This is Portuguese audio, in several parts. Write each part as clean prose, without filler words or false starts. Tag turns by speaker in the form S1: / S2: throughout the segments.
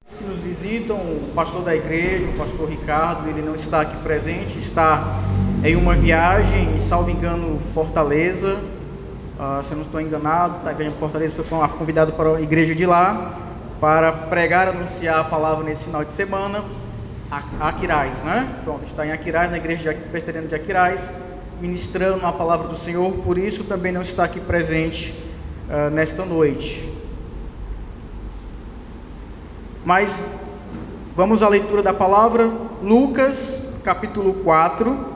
S1: Que nos visitam, o pastor da igreja, o pastor Ricardo, ele não está aqui presente, está em uma viagem, salvo engano, Fortaleza. Se eu não estou enganado, está em Fortaleza, foi convidado para a igreja de lá, para pregar, anunciar a palavra nesse final de semana, Aquiraz, né? Pronto, está em Aquiraz, na igreja presbiteriana de Aquiraz, ministrando a palavra do Senhor, por isso também não está aqui presente nesta noite. Mas vamos à leitura da palavra, Lucas, capítulo 4,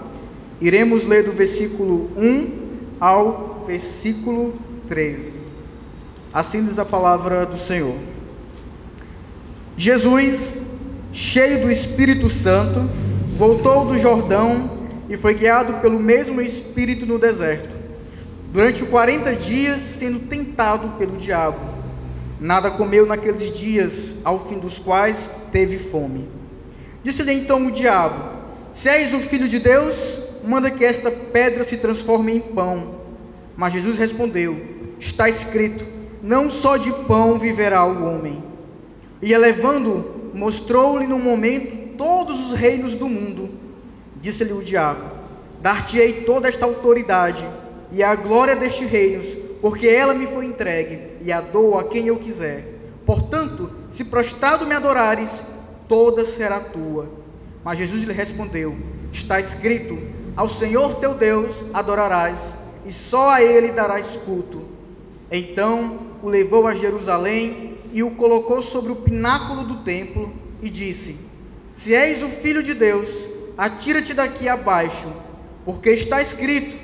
S1: iremos ler do versículo 1 ao versículo 13. Assim diz a palavra do Senhor. Jesus, cheio do Espírito Santo, voltou do Jordão e foi guiado pelo mesmo Espírito no deserto, durante 40 dias sendo tentado pelo diabo. Nada comeu naqueles dias, ao fim dos quais teve fome. Disse-lhe então o diabo: se és o Filho de Deus, manda que esta pedra se transforme em pão. Mas Jesus respondeu: está escrito, não só de pão viverá o homem. E elevando, mostrou-lhe num momento todos os reinos do mundo. Disse-lhe o diabo: dar-te-ei toda esta autoridade e a glória destes reinos, porque ela me foi entregue, e a dou a quem eu quiser. Portanto, se prostrado me adorares, toda será tua. Mas Jesus lhe respondeu: está escrito, ao Senhor teu Deus adorarás, e só a Ele darás culto. Então o levou a Jerusalém, e o colocou sobre o pináculo do templo, e disse: se és o Filho de Deus, atira-te daqui abaixo, porque está escrito,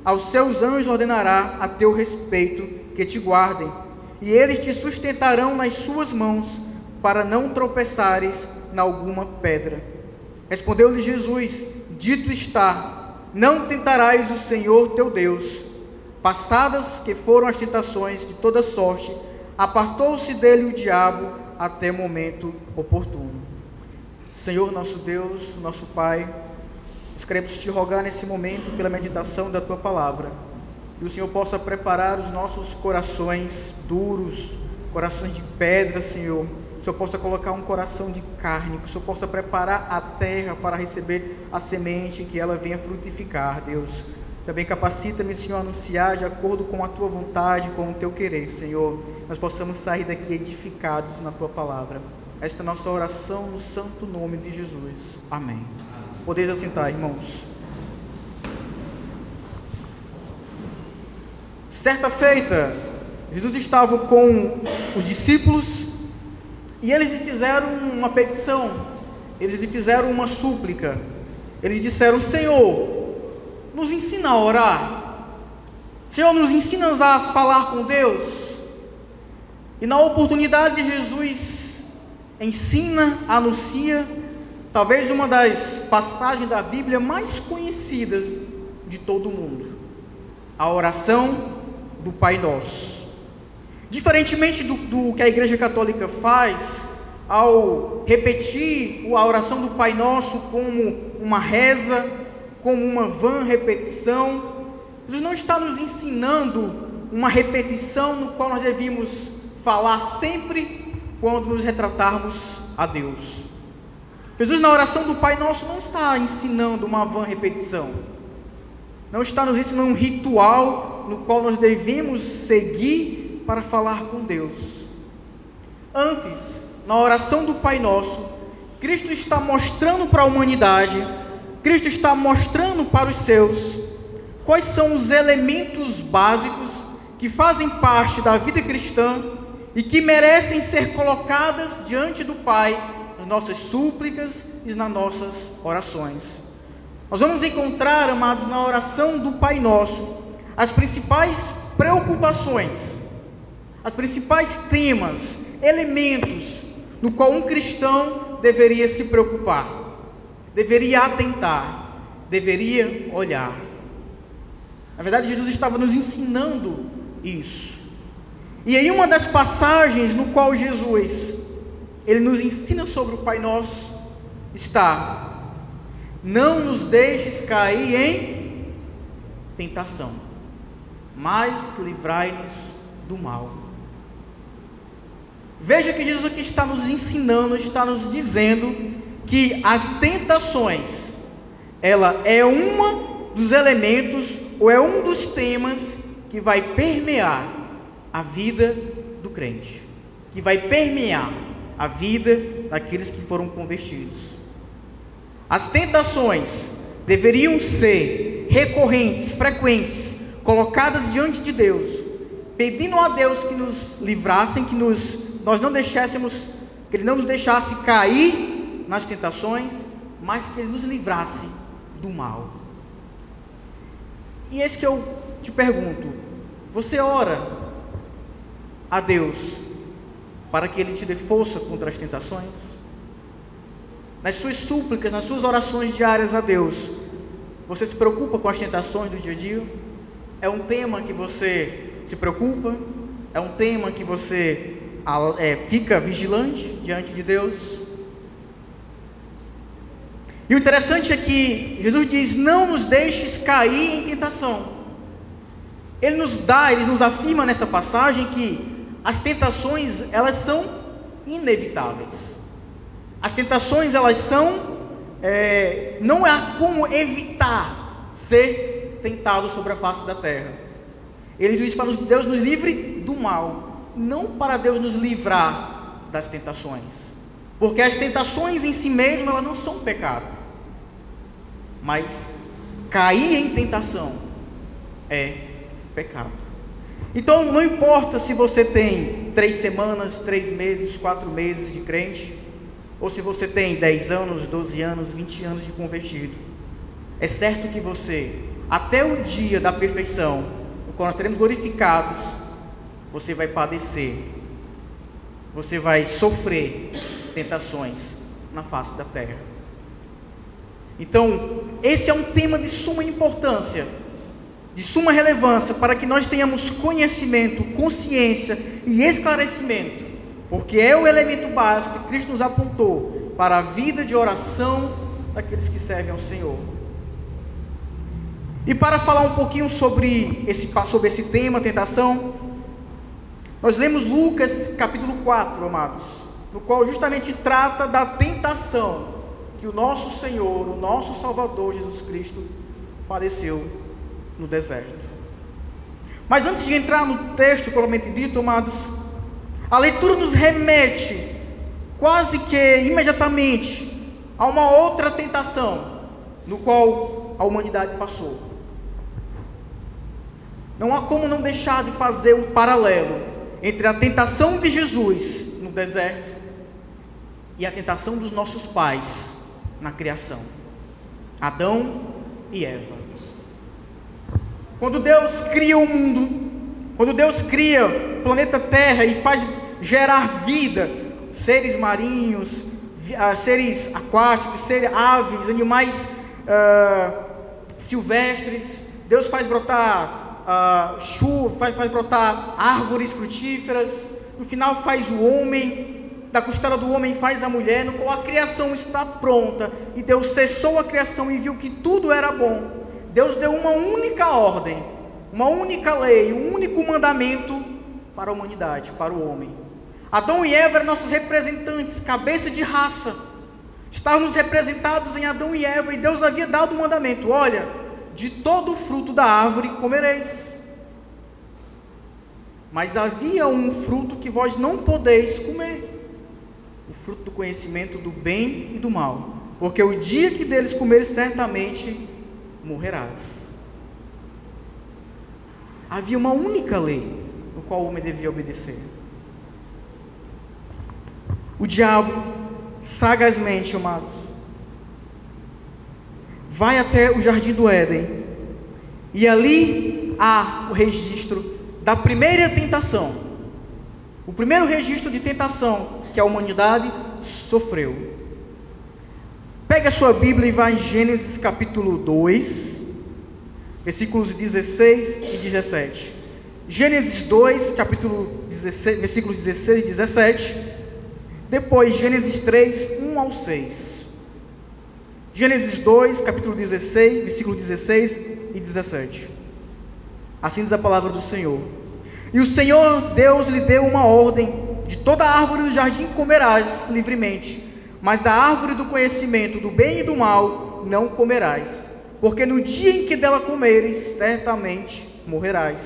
S1: aos seus anjos ordenará a teu respeito que te guardem, e eles te sustentarão nas suas mãos, para não tropeçares em alguma pedra. Respondeu-lhe Jesus: dito está, não tentarás o Senhor teu Deus. Passadas que foram as tentações de toda sorte, apartou-se dele o diabo até o momento oportuno. Senhor nosso Deus, nosso Pai, nós queremos te rogar nesse momento pela meditação da tua palavra, que o Senhor possa preparar os nossos corações duros, corações de pedra, Senhor. Que o Senhor possa colocar um coração de carne, que o Senhor possa preparar a terra para receber a semente, que ela venha frutificar, Deus. Também capacita-me, Senhor, a anunciar de acordo com a tua vontade, com o teu querer, Senhor. Nós possamos sair daqui edificados na tua palavra. Esta é a nossa oração no santo nome de Jesus. Amém. Podeis assentar, irmãos. Certa feita, Jesus estava com os discípulos e eles lhe fizeram uma petição, eles lhe fizeram uma súplica. Eles disseram: Senhor, nos ensina a orar. Senhor, nos ensina a falar com Deus. E na oportunidade Jesus ensina, anuncia, talvez uma das passagens da Bíblia mais conhecidas de todo mundo, a oração do Pai Nosso. Diferentemente do que a Igreja Católica faz, ao repetir a oração do Pai Nosso como uma reza, como uma vã repetição, Jesus não está nos ensinando uma repetição no qual nós devemos falar sempre quando nos retratarmos a Deus. Jesus, na oração do Pai Nosso, não está ensinando uma vã repetição, não está nos ensinando um ritual no qual nós devemos seguir para falar com Deus. Antes, na oração do Pai Nosso, Cristo está mostrando para a humanidade, Cristo está mostrando para os seus, quais são os elementos básicos que fazem parte da vida cristã e que merecem ser colocadas diante do Pai nas nossas súplicas e nas nossas orações. Nós vamos encontrar, amados, na oração do Pai Nosso, as principais preocupações, os principais temas, elementos no qual um cristão deveria se preocupar, deveria atentar, deveria olhar. Na verdade, Jesus estava nos ensinando isso. E em uma das passagens no qual Jesus, ele nos ensina sobre o Pai Nosso, está: não nos deixes cair em tentação, mas livrai-nos do mal. Veja que Jesus aqui está nos ensinando, está nos dizendo que as tentações, ela é um dos elementos, ou é um dos temas que vai permear a vida do crente, que vai permear a vida daqueles que foram convertidos. As tentações deveriam ser recorrentes, frequentes, colocadas diante de Deus, pedindo a Deus que nos livrassem, que nós não deixássemos, que Ele não nos deixasse cair nas tentações, mas que Ele nos livrasse do mal. E esse que eu te pergunto: você ora a Deus para que Ele te dê força contra as tentações? Nas suas súplicas, nas suas orações diárias a Deus, você se preocupa com as tentações do dia a dia? É um tema que você se preocupa? É um tema que você fica vigilante diante de Deus? E o interessante é que Jesus diz: não nos deixes cair em tentação. Ele nos afirma nessa passagem que as tentações, elas são inevitáveis. As tentações, elas são, não há como evitar ser tentado sobre a face da terra. Ele diz para Deus nos livre do mal, não para Deus nos livrar das tentações, porque as tentações em si mesmas, elas não são pecado, mas cair em tentação é pecado. Então não importa se você tem 3 semanas, 3 meses, 4 meses de crente, ou se você tem 10 anos, 12 anos, 20 anos de convertido, é certo que você, até o dia da perfeição, quando nós seremos glorificados, você vai padecer, você vai sofrer tentações na face da terra. Então, esse é um tema de suma importância, de suma relevância, para que nós tenhamos conhecimento, consciência e esclarecimento, porque é o elemento básico que Cristo nos apontou para a vida de oração daqueles que servem ao Senhor. E para falar um pouquinho sobre esse tema, tentação, nós lemos Lucas capítulo 4, amados, no qual justamente trata da tentação que o nosso Senhor, o nosso Salvador Jesus Cristo padeceu no deserto. Mas antes de entrar no texto propriamente dito, amados, a leitura nos remete quase que imediatamente a uma outra tentação no qual a humanidade passou. Não há como não deixar de fazer um paralelo entre a tentação de Jesus no deserto e a tentação dos nossos pais na criação, Adão e Eva. Quando Deus cria o mundo, quando Deus cria o planeta Terra e faz gerar vida, seres marinhos, seres aquáticos, aves, animais silvestres, Deus faz brotar chuva, faz brotar árvores frutíferas, no final faz o homem, da costela do homem faz a mulher, no qual a criação está pronta, e Deus cessou a criação e viu que tudo era bom. Deus deu uma única ordem, uma única lei, um único mandamento para a humanidade, para o homem. Adão e Eva eram nossos representantes, cabeça de raça, estávamos representados em Adão e Eva, e Deus havia dado o mandamento: olha, de todo o fruto da árvore comereis, mas havia um fruto que vós não podeis comer, o fruto do conhecimento do bem e do mal, porque o dia que deles comeres, certamente morrerás. Havia uma única lei, no qual o homem devia obedecer. O diabo, sagazmente, amados, vai até o jardim do Éden, e ali há o registro da primeira tentação, o primeiro registro de tentação que a humanidade sofreu. Pega a sua Bíblia e vai em Gênesis capítulo 2, versículos 16 e 17. Gênesis 2, capítulo 16, versículos 16 e 17. Depois Gênesis 3, 1 ao 6. Gênesis 2, capítulo 16, versículos 16 e 17. Assim diz a palavra do Senhor. E o Senhor Deus lhe deu uma ordem de toda árvore do jardim comerás livremente, mas da árvore do conhecimento do bem e do mal não comerás, porque no dia em que dela comeres, certamente morrerás.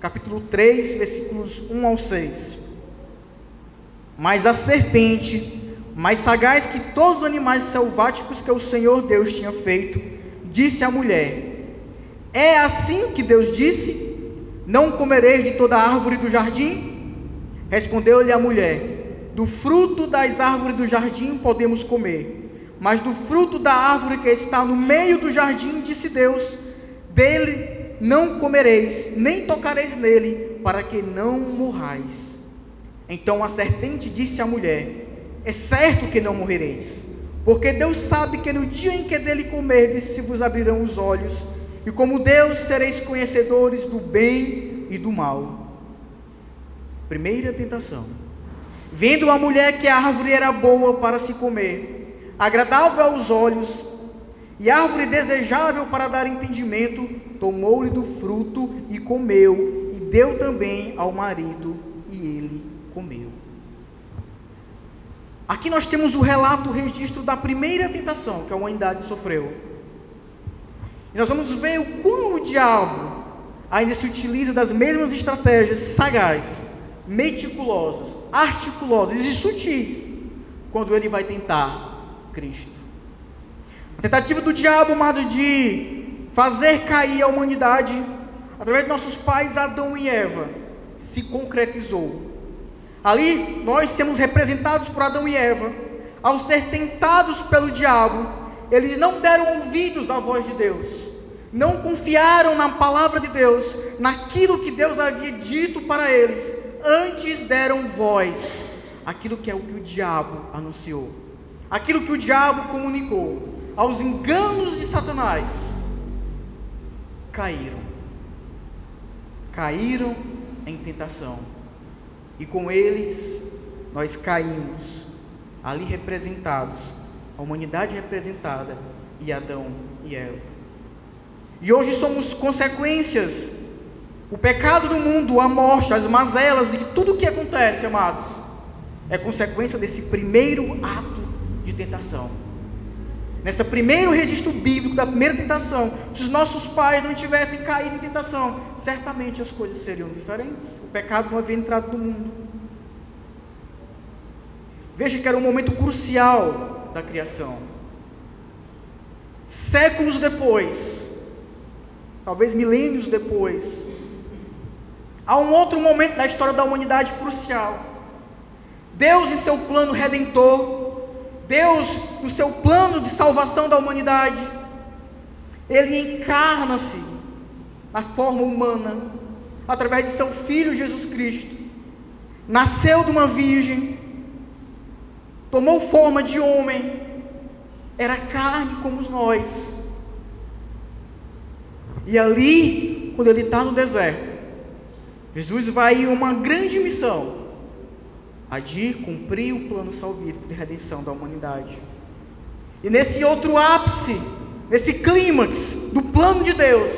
S1: Capítulo 3, versículos 1 ao 6. Mas a serpente, mais sagaz que todos os animais selváticos que o Senhor Deus tinha feito, disse à mulher: é assim que Deus disse: não comereis de toda árvore do jardim? Respondeu-lhe a mulher: do fruto das árvores do jardim podemos comer, mas do fruto da árvore que está no meio do jardim, disse Deus, dele não comereis, nem tocareis nele, para que não morrais. Então a serpente disse à mulher: é certo que não morrereis, porque Deus sabe que no dia em que dele comerdes se vos abrirão os olhos, e como Deus sereis conhecedores do bem e do mal. Primeira tentação. Vendo a mulher que a árvore era boa para se comer, agradável aos olhos, e árvore desejável para dar entendimento, tomou-lhe do fruto e comeu, e deu também ao marido, e ele comeu. Aqui nós temos o relato, o registro da primeira tentação que a humanidade sofreu. E nós vamos ver o como o diabo ainda se utiliza das mesmas estratégias sagazes, meticulosas, articulosas e sutis quando ele vai tentar Cristo. A tentativa do diabo, amado, de fazer cair a humanidade através de nossos pais Adão e Eva, se concretizou. Ali nós somos representados por Adão e Eva. Ao ser tentados pelo diabo, eles não deram ouvidos à voz de Deus, não confiaram na palavra de Deus, naquilo que Deus havia dito para eles, antes deram voz àquilo que é o que o diabo anunciou, aquilo que o diabo comunicou, aos enganos de Satanás. Caíram em tentação, e com eles nós caímos, ali representados, a humanidade representada, e Adão e Eva. E hoje somos consequências, o pecado do mundo, a morte, as mazelas, e tudo o que acontece, amados, é consequência desse primeiro ato de tentação. Nesse primeiro registro bíblico da primeira tentação, se os nossos pais não tivessem caído em tentação, certamente as coisas seriam diferentes. O pecado não havia entrado no mundo. Veja que era um momento crucial da criação. Séculos depois, talvez milênios depois, há um outro momento da história da humanidade crucial. Deus, em seu plano redentor, Deus, no seu plano de salvação da humanidade, Ele encarna-se na forma humana, através de seu Filho Jesus Cristo. Nasceu de uma virgem, tomou forma de homem, era carne como nós. E ali, quando Ele está no deserto, Jesus vai em uma grande missão, a de cumprir o plano salvífico de redenção da humanidade. E nesse outro ápice, nesse clímax do plano de Deus,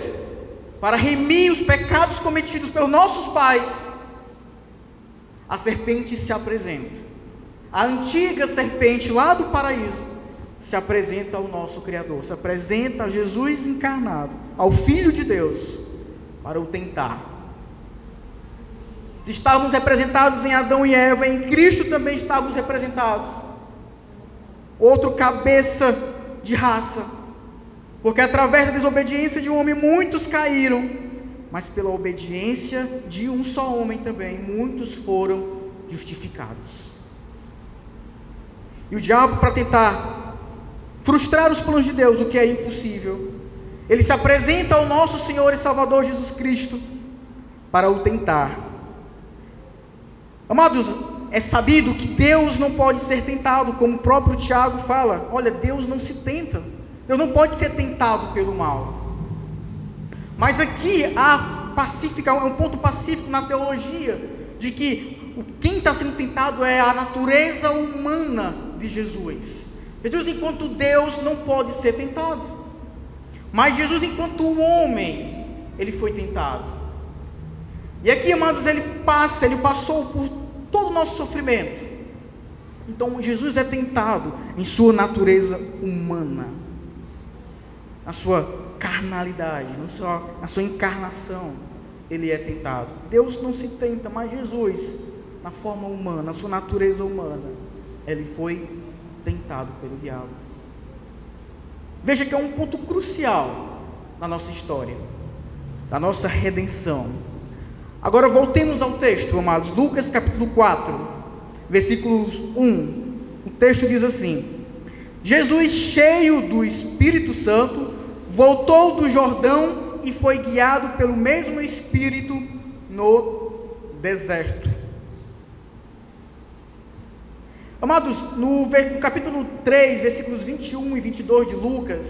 S1: para remir os pecados cometidos pelos nossos pais, a serpente se apresenta. A antiga serpente lá do paraíso se apresenta ao nosso Criador, se apresenta a Jesus encarnado, ao Filho de Deus, para o tentar. Se estávamos representados em Adão e Eva, em Cristo também estávamos representados. Outro cabeça de raça, porque através da desobediência de um homem muitos caíram, mas pela obediência de um só homem também muitos foram justificados. E o diabo, para tentar frustrar os planos de Deus, o que é impossível, ele se apresenta ao nosso Senhor e Salvador Jesus Cristo para o tentar. Amados, é sabido que Deus não pode ser tentado, como o próprio Tiago fala. Olha, Deus não se tenta, Deus não pode ser tentado pelo mal. Mas aqui há um ponto pacífico na teologia, de que quem está sendo tentado é a natureza humana de Jesus. Jesus, enquanto Deus, não pode ser tentado, mas Jesus, enquanto homem, ele foi tentado. E aqui, amados, ele passou por todo o nosso sofrimento. Então Jesus é tentado em sua natureza humana, na sua carnalidade, na sua encarnação, ele é tentado. Deus não se tenta, mas Jesus, na forma humana, na sua natureza humana, ele foi tentado pelo diabo. Veja que é um ponto crucial na nossa história, da nossa redenção. Agora voltemos ao texto, amados. Lucas capítulo 4, versículos 1. O texto diz assim: Jesus, cheio do Espírito Santo, voltou do Jordão e foi guiado pelo mesmo Espírito no deserto. Amados, no capítulo 3, versículos 21 e 22 de Lucas,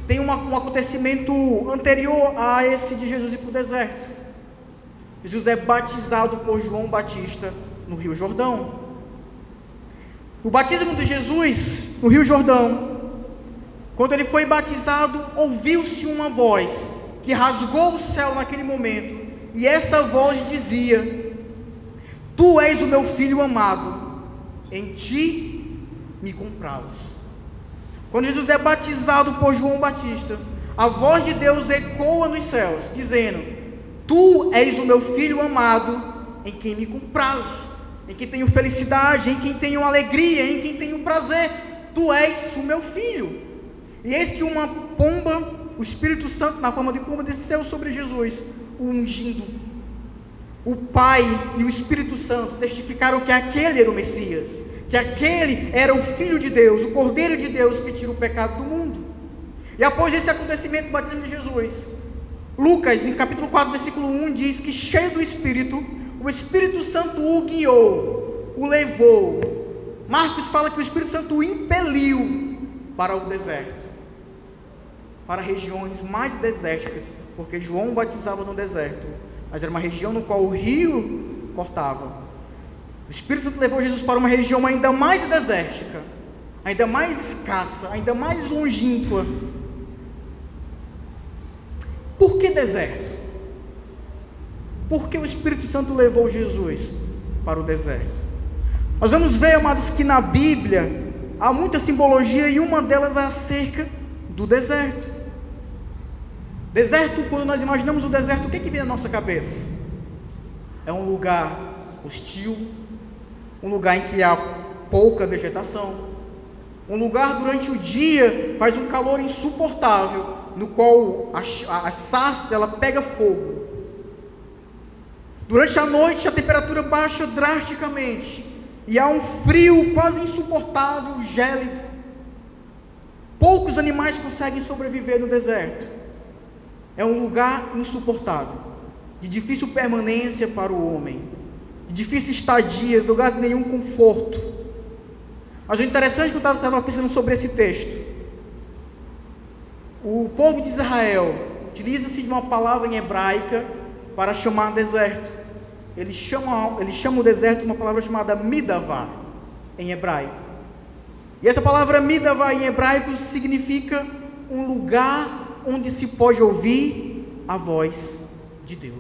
S1: tem um acontecimento anterior a esse de Jesus ir para o deserto. Jesus é batizado por João Batista no Rio Jordão. O batismo de Jesus no Rio Jordão, quando ele foi batizado, ouviu-se uma voz que rasgou o céu naquele momento, e essa voz dizia: Tu és o meu filho amado, em ti me comprazo. Quando Jesus é batizado por João Batista, a voz de Deus ecoa nos céus, dizendo: Tu és o meu filho amado, em quem me comprazo, em quem tenho felicidade, em quem tenho alegria, em quem tenho prazer. Tu és o meu filho. E eis que uma pomba, o Espírito Santo na forma de pomba, desceu sobre Jesus, o ungindo. O Pai e o Espírito Santo testificaram que aquele era o Messias, que aquele era o Filho de Deus, o Cordeiro de Deus que tira o pecado do mundo. E após esse acontecimento, o batismo de Jesus, Lucas, em capítulo 4, versículo 1, diz que, cheio do Espírito, o Espírito Santo o guiou, o levou. Marcos fala que o Espírito Santo o impeliu para o deserto, para regiões mais desérticas, porque João batizava no deserto, mas era uma região no qual o rio cortava. O Espírito Santo levou Jesus para uma região ainda mais desértica, ainda mais escassa, ainda mais longínqua. Por que deserto? Por que o Espírito Santo levou Jesus para o deserto? Nós vamos ver, amados, que na Bíblia há muita simbologia, e uma delas é acerca do deserto. Deserto, quando nós imaginamos o deserto, o que vem na nossa cabeça? É um lugar hostil, um lugar em que há pouca vegetação, um lugar durante o dia faz um calor insuportável, no qual a sarça ela pega fogo. Durante a noite a temperatura baixa drasticamente e há um frio quase insuportável, gélido. Poucos animais conseguem sobreviver no deserto. É um lugar insuportável, de difícil permanência para o homem, de difícil estadia, lugar de nenhum conforto. Mas o interessante é que eu estava pensando sobre esse texto. O povo de Israel utiliza-se de uma palavra em hebraica para chamar deserto. Eles chamam o deserto de uma palavra chamada midavá, em hebraico. E essa palavra midavá em hebraico significa um lugar onde se pode ouvir a voz de Deus.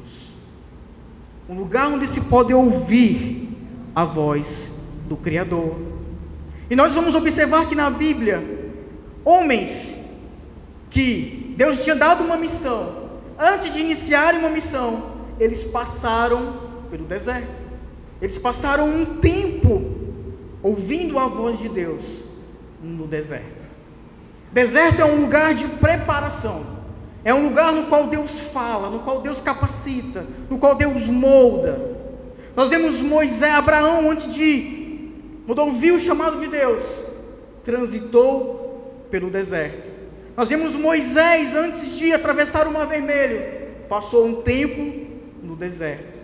S1: Um lugar onde se pode ouvir a voz do Criador. E nós vamos observar que na Bíblia, homens que Deus tinha dado uma missão, antes de iniciarem uma missão, eles passaram pelo deserto. Eles passaram um tempo ouvindo a voz de Deus no deserto. Deserto é um lugar de preparação. É um lugar no qual Deus fala, no qual Deus capacita, no qual Deus molda. Nós vemos Abraão, quando ouviu o chamado de Deus, transitou pelo deserto. Nós vemos Moisés, antes de atravessar o Mar Vermelho, passou um tempo no deserto.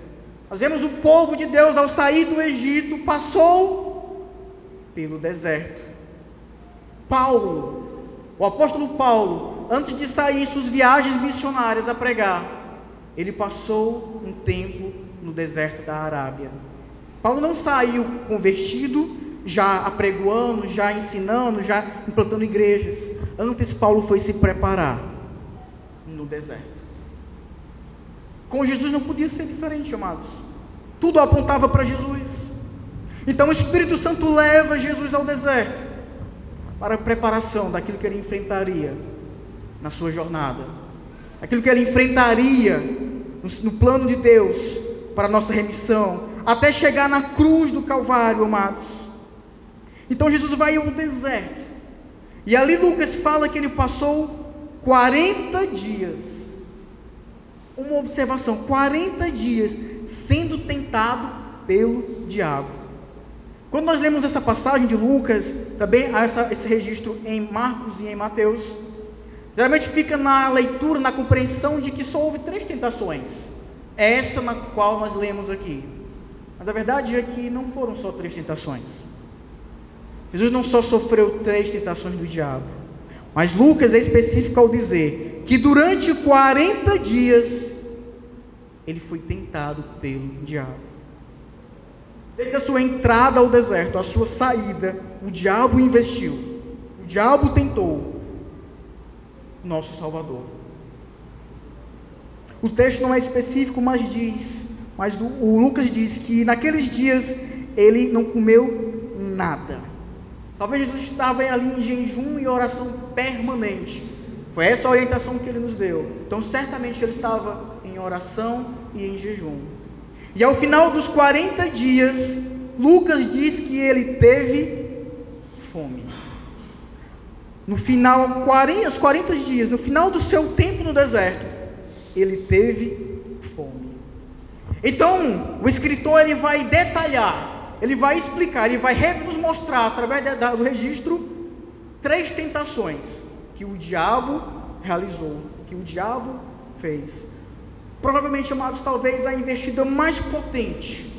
S1: Nós vemos o povo de Deus, ao sair do Egito, passou pelo deserto. O apóstolo Paulo, antes de sair suas viagens missionárias a pregar, ele passou um tempo no deserto da Arábia. Paulo não saiu convertido, já apregoando, já ensinando, já implantando igrejas. Antes Paulo foi se preparar no deserto. Com Jesus não podia ser diferente, amados. Tudo apontava para Jesus. Então o Espírito Santo leva Jesus ao deserto para a preparação daquilo que ele enfrentaria na sua jornada, aquilo que ele enfrentaria no plano de Deus para a nossa remissão, até chegar na cruz do Calvário, amados. Então Jesus vai ao deserto, e ali Lucas fala que ele passou 40 dias, uma observação, 40 dias sendo tentado pelo diabo. Quando nós lemos essa passagem de Lucas, também há esse registro em Marcos e em Mateus, geralmente fica na leitura, na compreensão de que só houve 3 tentações, é essa na qual nós lemos aqui. Mas a verdade é que não foram só 3 tentações. Jesus não só sofreu 3 tentações do diabo, mas Lucas é específico ao dizer que durante 40 dias ele foi tentado pelo diabo. Desde a sua entrada ao deserto, a sua saída, o diabo investiu, o diabo tentou nosso Salvador. O texto não é específico, mas o Lucas diz que naqueles dias ele não comeu nada. Talvez Jesus estava ali em jejum e oração permanente. Foi essa a orientação que ele nos deu. Então certamente ele estava em oração e em jejum. E ao final dos 40 dias, Lucas diz que ele teve fome. No final, os 40 dias, no final do seu tempo no deserto, ele teve fome. Então, o escritor ele vai detalhar, ele vai explicar, ele vai nos mostrar, através do registro, 3 tentações que o diabo realizou, que o diabo fez. Provavelmente, amados, talvez a investida mais potente,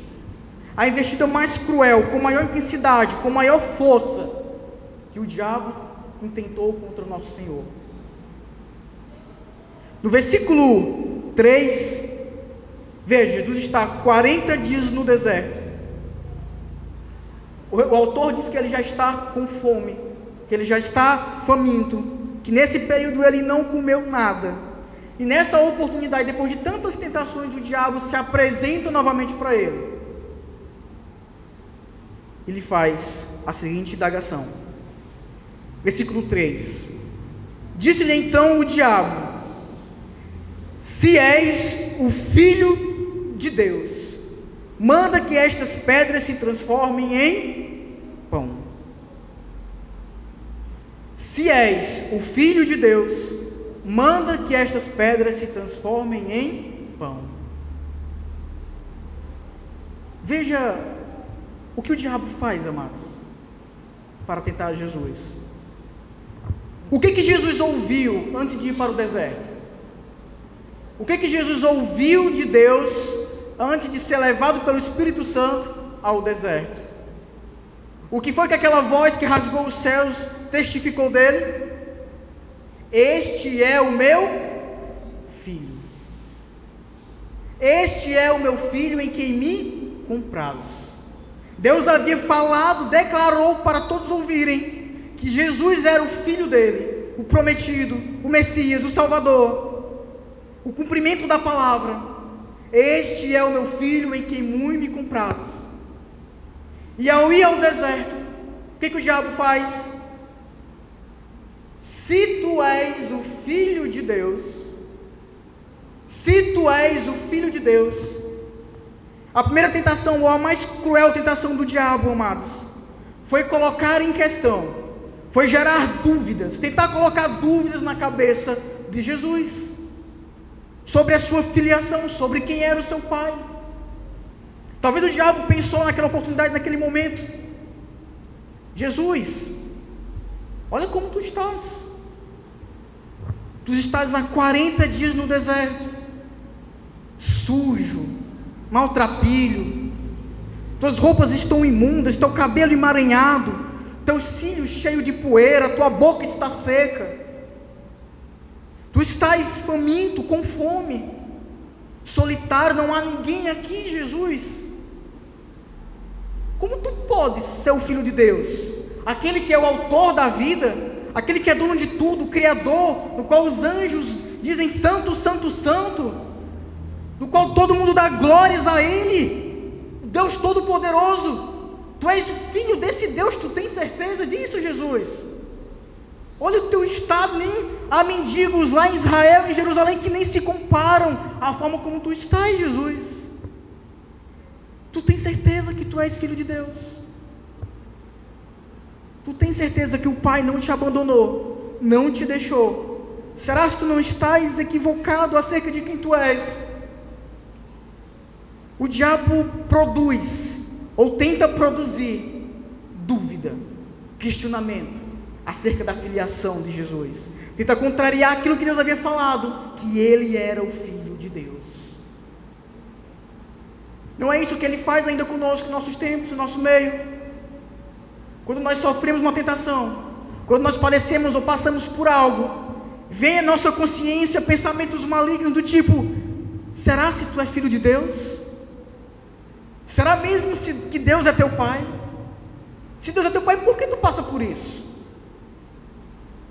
S1: a investida mais cruel, com maior intensidade, com maior força, que o diabo intentou contra o nosso Senhor. No versículo 3, veja, Jesus está 40 dias no deserto. O autor diz que ele já está com fome, que ele já está faminto, que nesse período ele não comeu nada. E nessa oportunidade, depois de tantas tentações, o diabo se apresenta novamente para ele. Ele faz a seguinte indagação. Versículo 3. Disse-lhe então o diabo: se és o Filho de Deus, manda que estas pedras se transformem em pão. Se és o Filho de Deus, manda que estas pedras se transformem em pão. Veja o que o diabo faz, amados, para tentar Jesus. O que Jesus ouviu antes de ir para o deserto? O que Jesus ouviu de Deus antes de ser levado pelo Espírito Santo ao deserto? O que foi que aquela voz que rasgou os céus testificou dele? Este é o meu filho. Este é o meu filho em quem me comprazes. Deus havia falado, declarou para todos ouvirem que Jesus era o filho dele, o prometido, o Messias, o Salvador, o cumprimento da palavra. Este é o meu filho em quem muito me comprazes. E ao ir ao deserto, o que o diabo faz? Se tu és o Filho de Deus, se tu és o Filho de Deus, a primeira tentação, ou a mais cruel tentação do diabo, amados, foi colocar em questão, foi gerar dúvidas, tentar colocar dúvidas na cabeça de Jesus, sobre a sua filiação, sobre quem era o seu pai. Talvez o diabo pensou naquela oportunidade, naquele momento: Jesus, olha como tu estás. Tu estás há 40 dias no deserto, sujo, maltrapilho, tuas roupas estão imundas, teu cabelo emaranhado, teus cílios cheios de poeira, tua boca está seca, tu estás faminto, com fome, solitário, não há ninguém aqui, Jesus. Como tu podes ser o Filho de Deus, aquele que é o autor da vida, aquele que é dono de tudo, o Criador, no qual os anjos dizem santo, santo, santo, no qual todo mundo dá glórias a Ele, o Deus Todo-Poderoso? Tu és filho desse Deus, tu tens certeza disso, Jesus? Olha o teu estado, nem há mendigos lá em Israel, em Jerusalém, que nem se comparam à forma como tu estás, Jesus. Tu tens certeza que tu és filho de Deus? Tu tens certeza que o Pai não te abandonou, não te deixou? Será que tu não estás equivocado acerca de quem tu és? O diabo produz, ou tenta produzir, dúvida, questionamento acerca da filiação de Jesus. Tenta contrariar aquilo que Deus havia falado, que Ele era o Filho de Deus. Não é isso que Ele faz ainda conosco, em nossos tempos, no nosso meio? Quando nós sofremos uma tentação, quando nós padecemos ou passamos por algo, vem à nossa consciência pensamentos malignos do tipo: será se tu és filho de Deus? Será mesmo que Deus é teu Pai? Se Deus é teu Pai, por que tu passa por isso?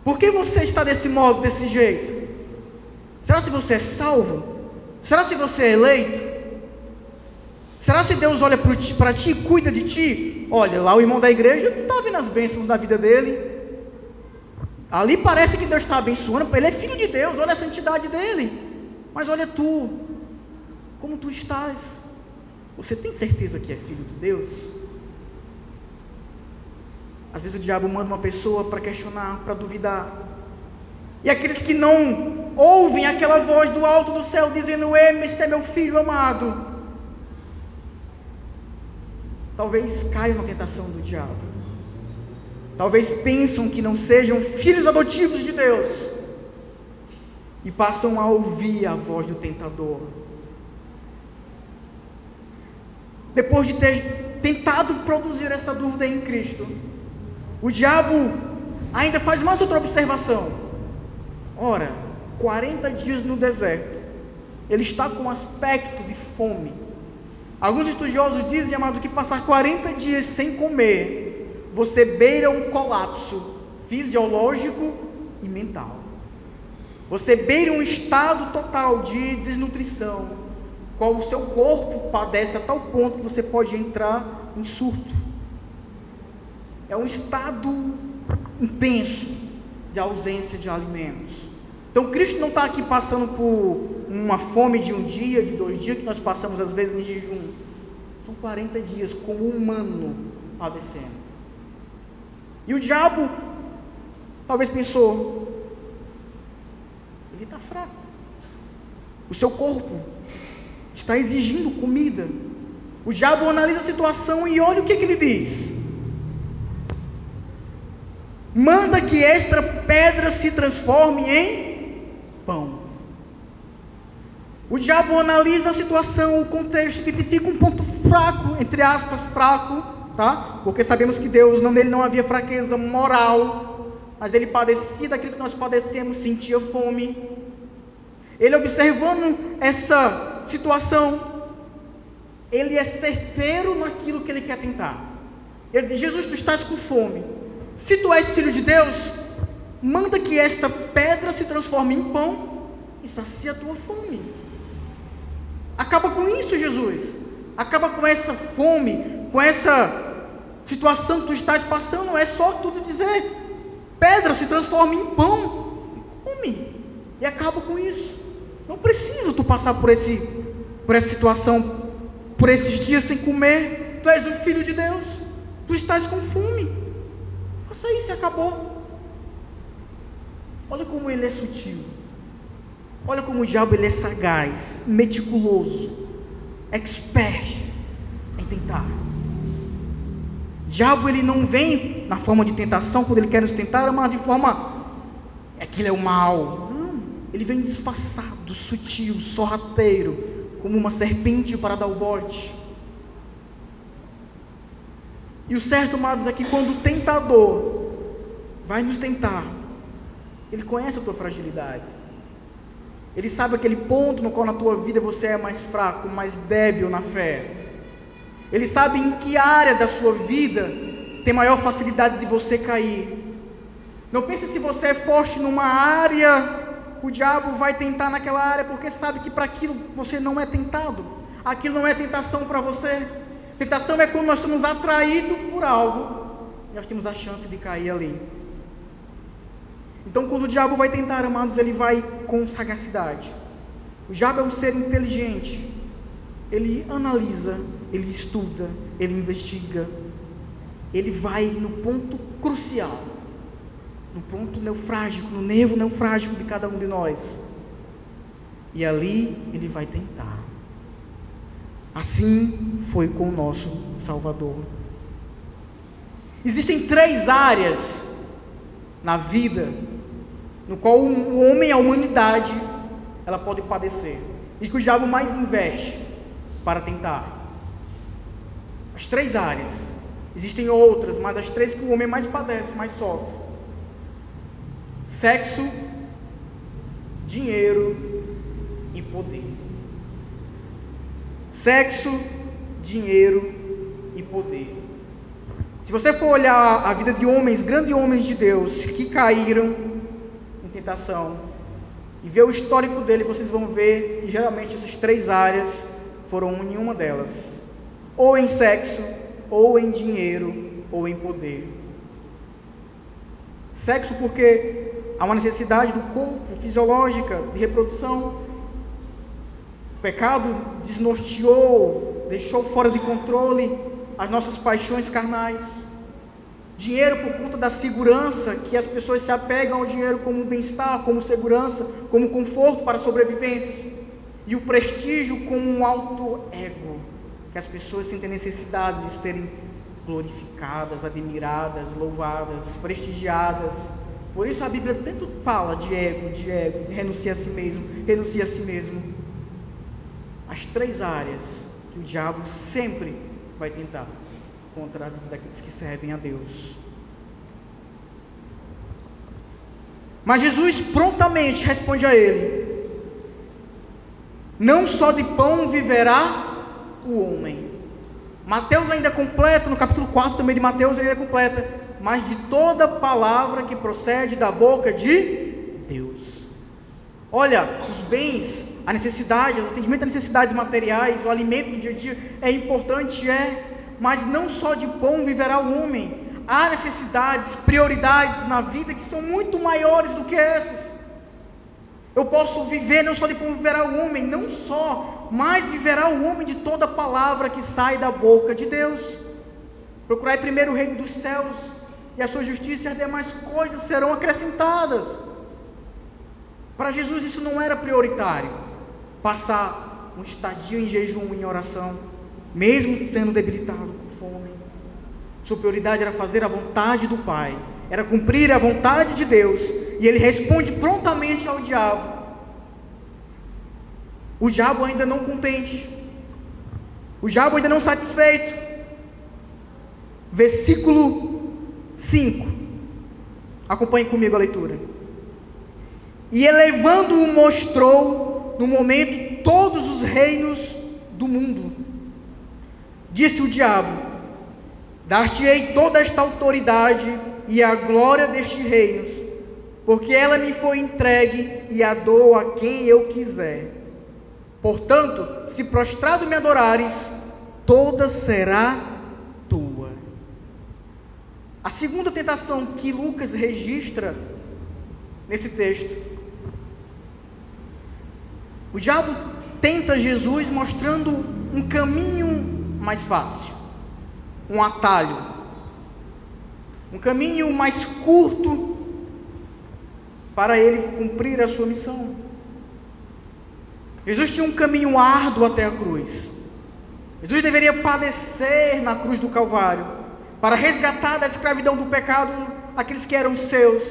S1: Por que você está desse modo, desse jeito? Será se você é salvo? Será se você é eleito? Será se Deus olha para ti e cuida de ti? Olha, lá o irmão da igreja, tu está vendo as bênçãos da vida dele. Ali parece que Deus está abençoando, ele é filho de Deus, olha a santidade dele. Mas olha tu, como tu estás? Você tem certeza que é filho de Deus? Às vezes o diabo manda uma pessoa para questionar, para duvidar. E aqueles que não ouvem aquela voz do alto do céu dizendo: esse é meu filho amado, talvez caiam na tentação do diabo. Talvez pensam que não sejam filhos adotivos de Deus e passam a ouvir a voz do tentador. Depois de ter tentado produzir essa dúvida em Cristo, o diabo ainda faz mais outra observação. Ora, 40 dias no deserto, ele está com aspecto de fome. Alguns estudiosos dizem, amado, que passar 40 dias sem comer, você beira um colapso fisiológico e mental. Você beira um estado total de desnutrição, qual o seu corpo padece a tal ponto que você pode entrar em surto. É um estado intenso de ausência de alimentos. Então Cristo não está aqui passando por uma fome de um dia, de 2 dias, que nós passamos às vezes em jejum. São 40 dias como humano padecendo. E o diabo talvez pensou: ele está fraco, o seu corpo está exigindo comida. O diabo analisa a situação e olha o que ele diz: manda que esta pedra se transforme em pão. O diabo analisa a situação, o contexto, identifica um ponto fraco, entre aspas, fraco, tá? Porque sabemos que Deus, nele não havia fraqueza moral, mas ele padecia daquilo que nós padecemos, sentia fome. Ele, observando essa situação, ele é certeiro naquilo que ele quer tentar. Ele diz: Jesus, tu estás com fome. Se tu és filho de Deus, manda que esta pedra se transforme em pão e sacia a tua fome. Acaba com isso, Jesus. Acaba com essa fome, com essa situação que tu estás passando. É só tu dizer: pedra se transforma em pão e come. E acaba com isso. Não precisa tu passar por essa situação, por esses dias sem comer. Tu és um filho de Deus. Tu estás com fome. Faça isso e acabou. Olha como ele é sutil. Olha como o diabo ele é sagaz, meticuloso, expert em tentar. O diabo ele não vem na forma de tentação quando ele quer nos tentar, mas de forma que ele é o mal. Não, ele vem disfarçado, sutil, sorrateiro, como uma serpente para dar o bote. E o certo, amados, é que quando o tentador vai nos tentar, ele conhece a tua fragilidade. Ele sabe aquele ponto no qual na tua vida você é mais fraco, mais débil na fé. Ele sabe em que área da sua vida tem maior facilidade de você cair. Não pense se você é forte numa área, o diabo vai tentar naquela área, porque sabe que para aquilo você não é tentado. Aquilo não é tentação para você. Tentação é quando nós somos atraídos por algo e nós temos a chance de cair ali. Então, quando o diabo vai tentar, amados, ele vai com sagacidade. O diabo é um ser inteligente. Ele analisa, ele estuda, ele investiga. Ele vai no ponto crucial, no ponto nevrálgico, no nervo nevrálgico de cada um de nós. E ali ele vai tentar. Assim foi com o nosso Salvador. Existem 3 áreas na vida no qual o homem, a humanidade, ela pode padecer, e que o diabo mais investe para tentar. As 3 áreas. Existem outras, mas as 3 que o homem mais padece, mais sofre: sexo, dinheiro e poder. Sexo, dinheiro e poder. Se você for olhar a vida de homens, grandes homens de Deus, que caíram em tentação, e ver o histórico dele, vocês vão ver que geralmente essas 3 áreas foram em uma delas: ou em sexo, ou em dinheiro, ou em poder. Sexo porque há uma necessidade do corpo, fisiológica, de reprodução. O pecado desnorteou, deixou fora de controle as nossas paixões carnais. Dinheiro por conta da segurança, que as pessoas se apegam ao dinheiro como bem-estar, como segurança, como conforto para a sobrevivência. E o prestígio como um alto ego, que as pessoas sentem necessidade de serem glorificadas, admiradas, louvadas, prestigiadas. Por isso a Bíblia tanto fala de ego, de renuncia a si mesmo. As 3 áreas que o diabo sempre vai tentar contra a vida daqueles que servem a Deus. Mas Jesus prontamente responde a ele: não só de pão viverá o homem. Mateus ainda completa, no capítulo 4 também de Mateus ainda completa: mas de toda palavra que procede da boca de Deus. Olha, os bens, a necessidade, o atendimento às necessidades materiais, o alimento do dia a dia é importante, mas não só de pão viverá o homem. Há necessidades, prioridades na vida que são muito maiores do que essas. Eu posso viver não só de pão viverá o homem, não só, mas viverá o homem de toda palavra que sai da boca de Deus. Procurai primeiro o reino dos céus e a sua justiça, e as demais coisas serão acrescentadas. Para Jesus isso não era prioritário, passar um estadio em jejum, em oração, mesmo sendo debilitado com fome. Sua prioridade era fazer a vontade do Pai, era cumprir a vontade de Deus. E ele responde prontamente ao diabo. O diabo ainda não contente, o diabo ainda não satisfeito. Versículo 5, acompanhe comigo a leitura. E elevando-o mostrou no momento todos os reinos do mundo. Disse o diabo: dar-te-ei toda esta autoridade e a glória destes reinos, porque ela me foi entregue e a dou a quem eu quiser. Portanto, se prostrado me adorares, toda será tua. A segunda tentação que Lucas registra nesse texto: o diabo tenta Jesus mostrando um caminho mais fácil, um atalho, um caminho mais curto para ele cumprir a sua missão. Jesus tinha um caminho árduo até a cruz. Jesus deveria padecer na cruz do Calvário para resgatar da escravidão do pecado aqueles que eram seus,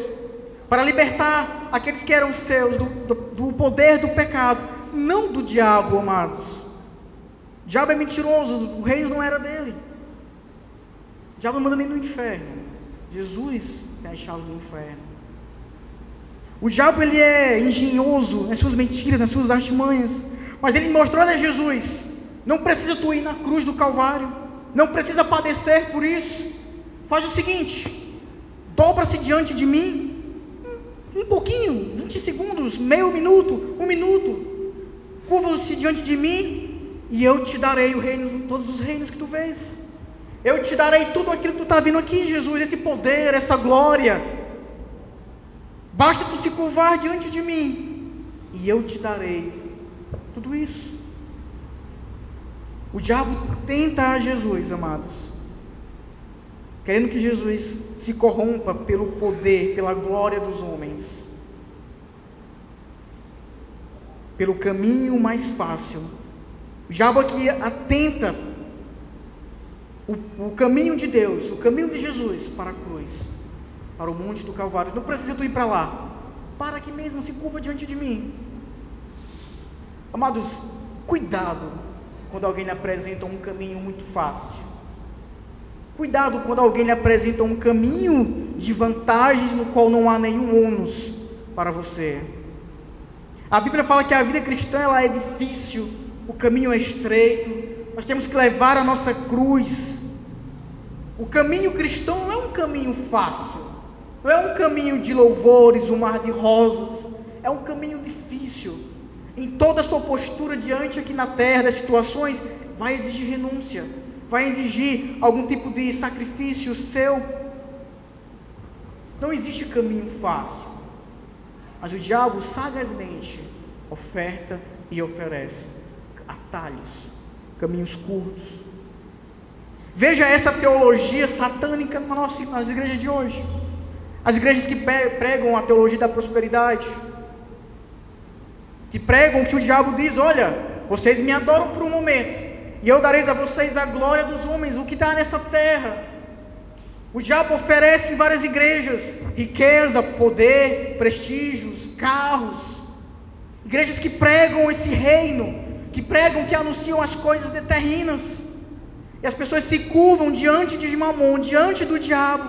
S1: para libertar aqueles que eram seus do poder do pecado, não do diabo, amados. O diabo é mentiroso, o reino não era dele. O diabo não manda nem no inferno. Jesus tem as chaves do inferno. O diabo, ele é engenhoso nas suas mentiras, nas suas artimanhas, mas ele mostrou: olha, Jesus, não precisa tu ir na cruz do Calvário, não precisa padecer por isso. Faz o seguinte: dobra-se diante de mim, um pouquinho, 20 segundos, meio minuto, 1 minuto, curva-se diante de mim e eu te darei o reino, todos os reinos que tu vês. Eu te darei tudo aquilo que tu está vendo aqui, Jesus, esse poder, essa glória. Basta tu se curvar diante de mim, e eu te darei tudo isso. O diabo tenta a Jesus, amados, querendo que Jesus se corrompa pelo poder, pela glória dos homens, pelo caminho mais fácil. O diabo aqui atenta o caminho de Deus, o caminho de Jesus para a cruz, para o monte do Calvário. Não precisa tu ir para lá, para aqui mesmo, se curva diante de mim. Amados, cuidado quando alguém lhe apresenta um caminho muito fácil. Cuidado quando alguém lhe apresenta um caminho de vantagens no qual não há nenhum ônus para você. A Bíblia fala que a vida cristã ela é difícil, o caminho é estreito, nós temos que levar a nossa cruz. O caminho cristão não é um caminho fácil, não é um caminho de louvores, um mar de rosas, é um caminho difícil. Em toda a sua postura diante aqui na terra, das situações, vai exigir renúncia, vai exigir algum tipo de sacrifício seu. Não existe caminho fácil, mas o diabo sagazmente oferta e oferece atalhos, caminhos curtos. Veja essa teologia satânica nas igrejas de hoje, as igrejas que pregam a teologia da prosperidade, que pregam que o diabo diz: olha, vocês me adoram por um momento, e eu darei a vocês a glória dos homens, o que está nessa terra. O diabo oferece em várias igrejas riqueza, poder, prestígios, carros. Igrejas que pregam esse reino, que pregam, que anunciam as coisas terrenas. E as pessoas se curvam diante de Mamon, diante do diabo,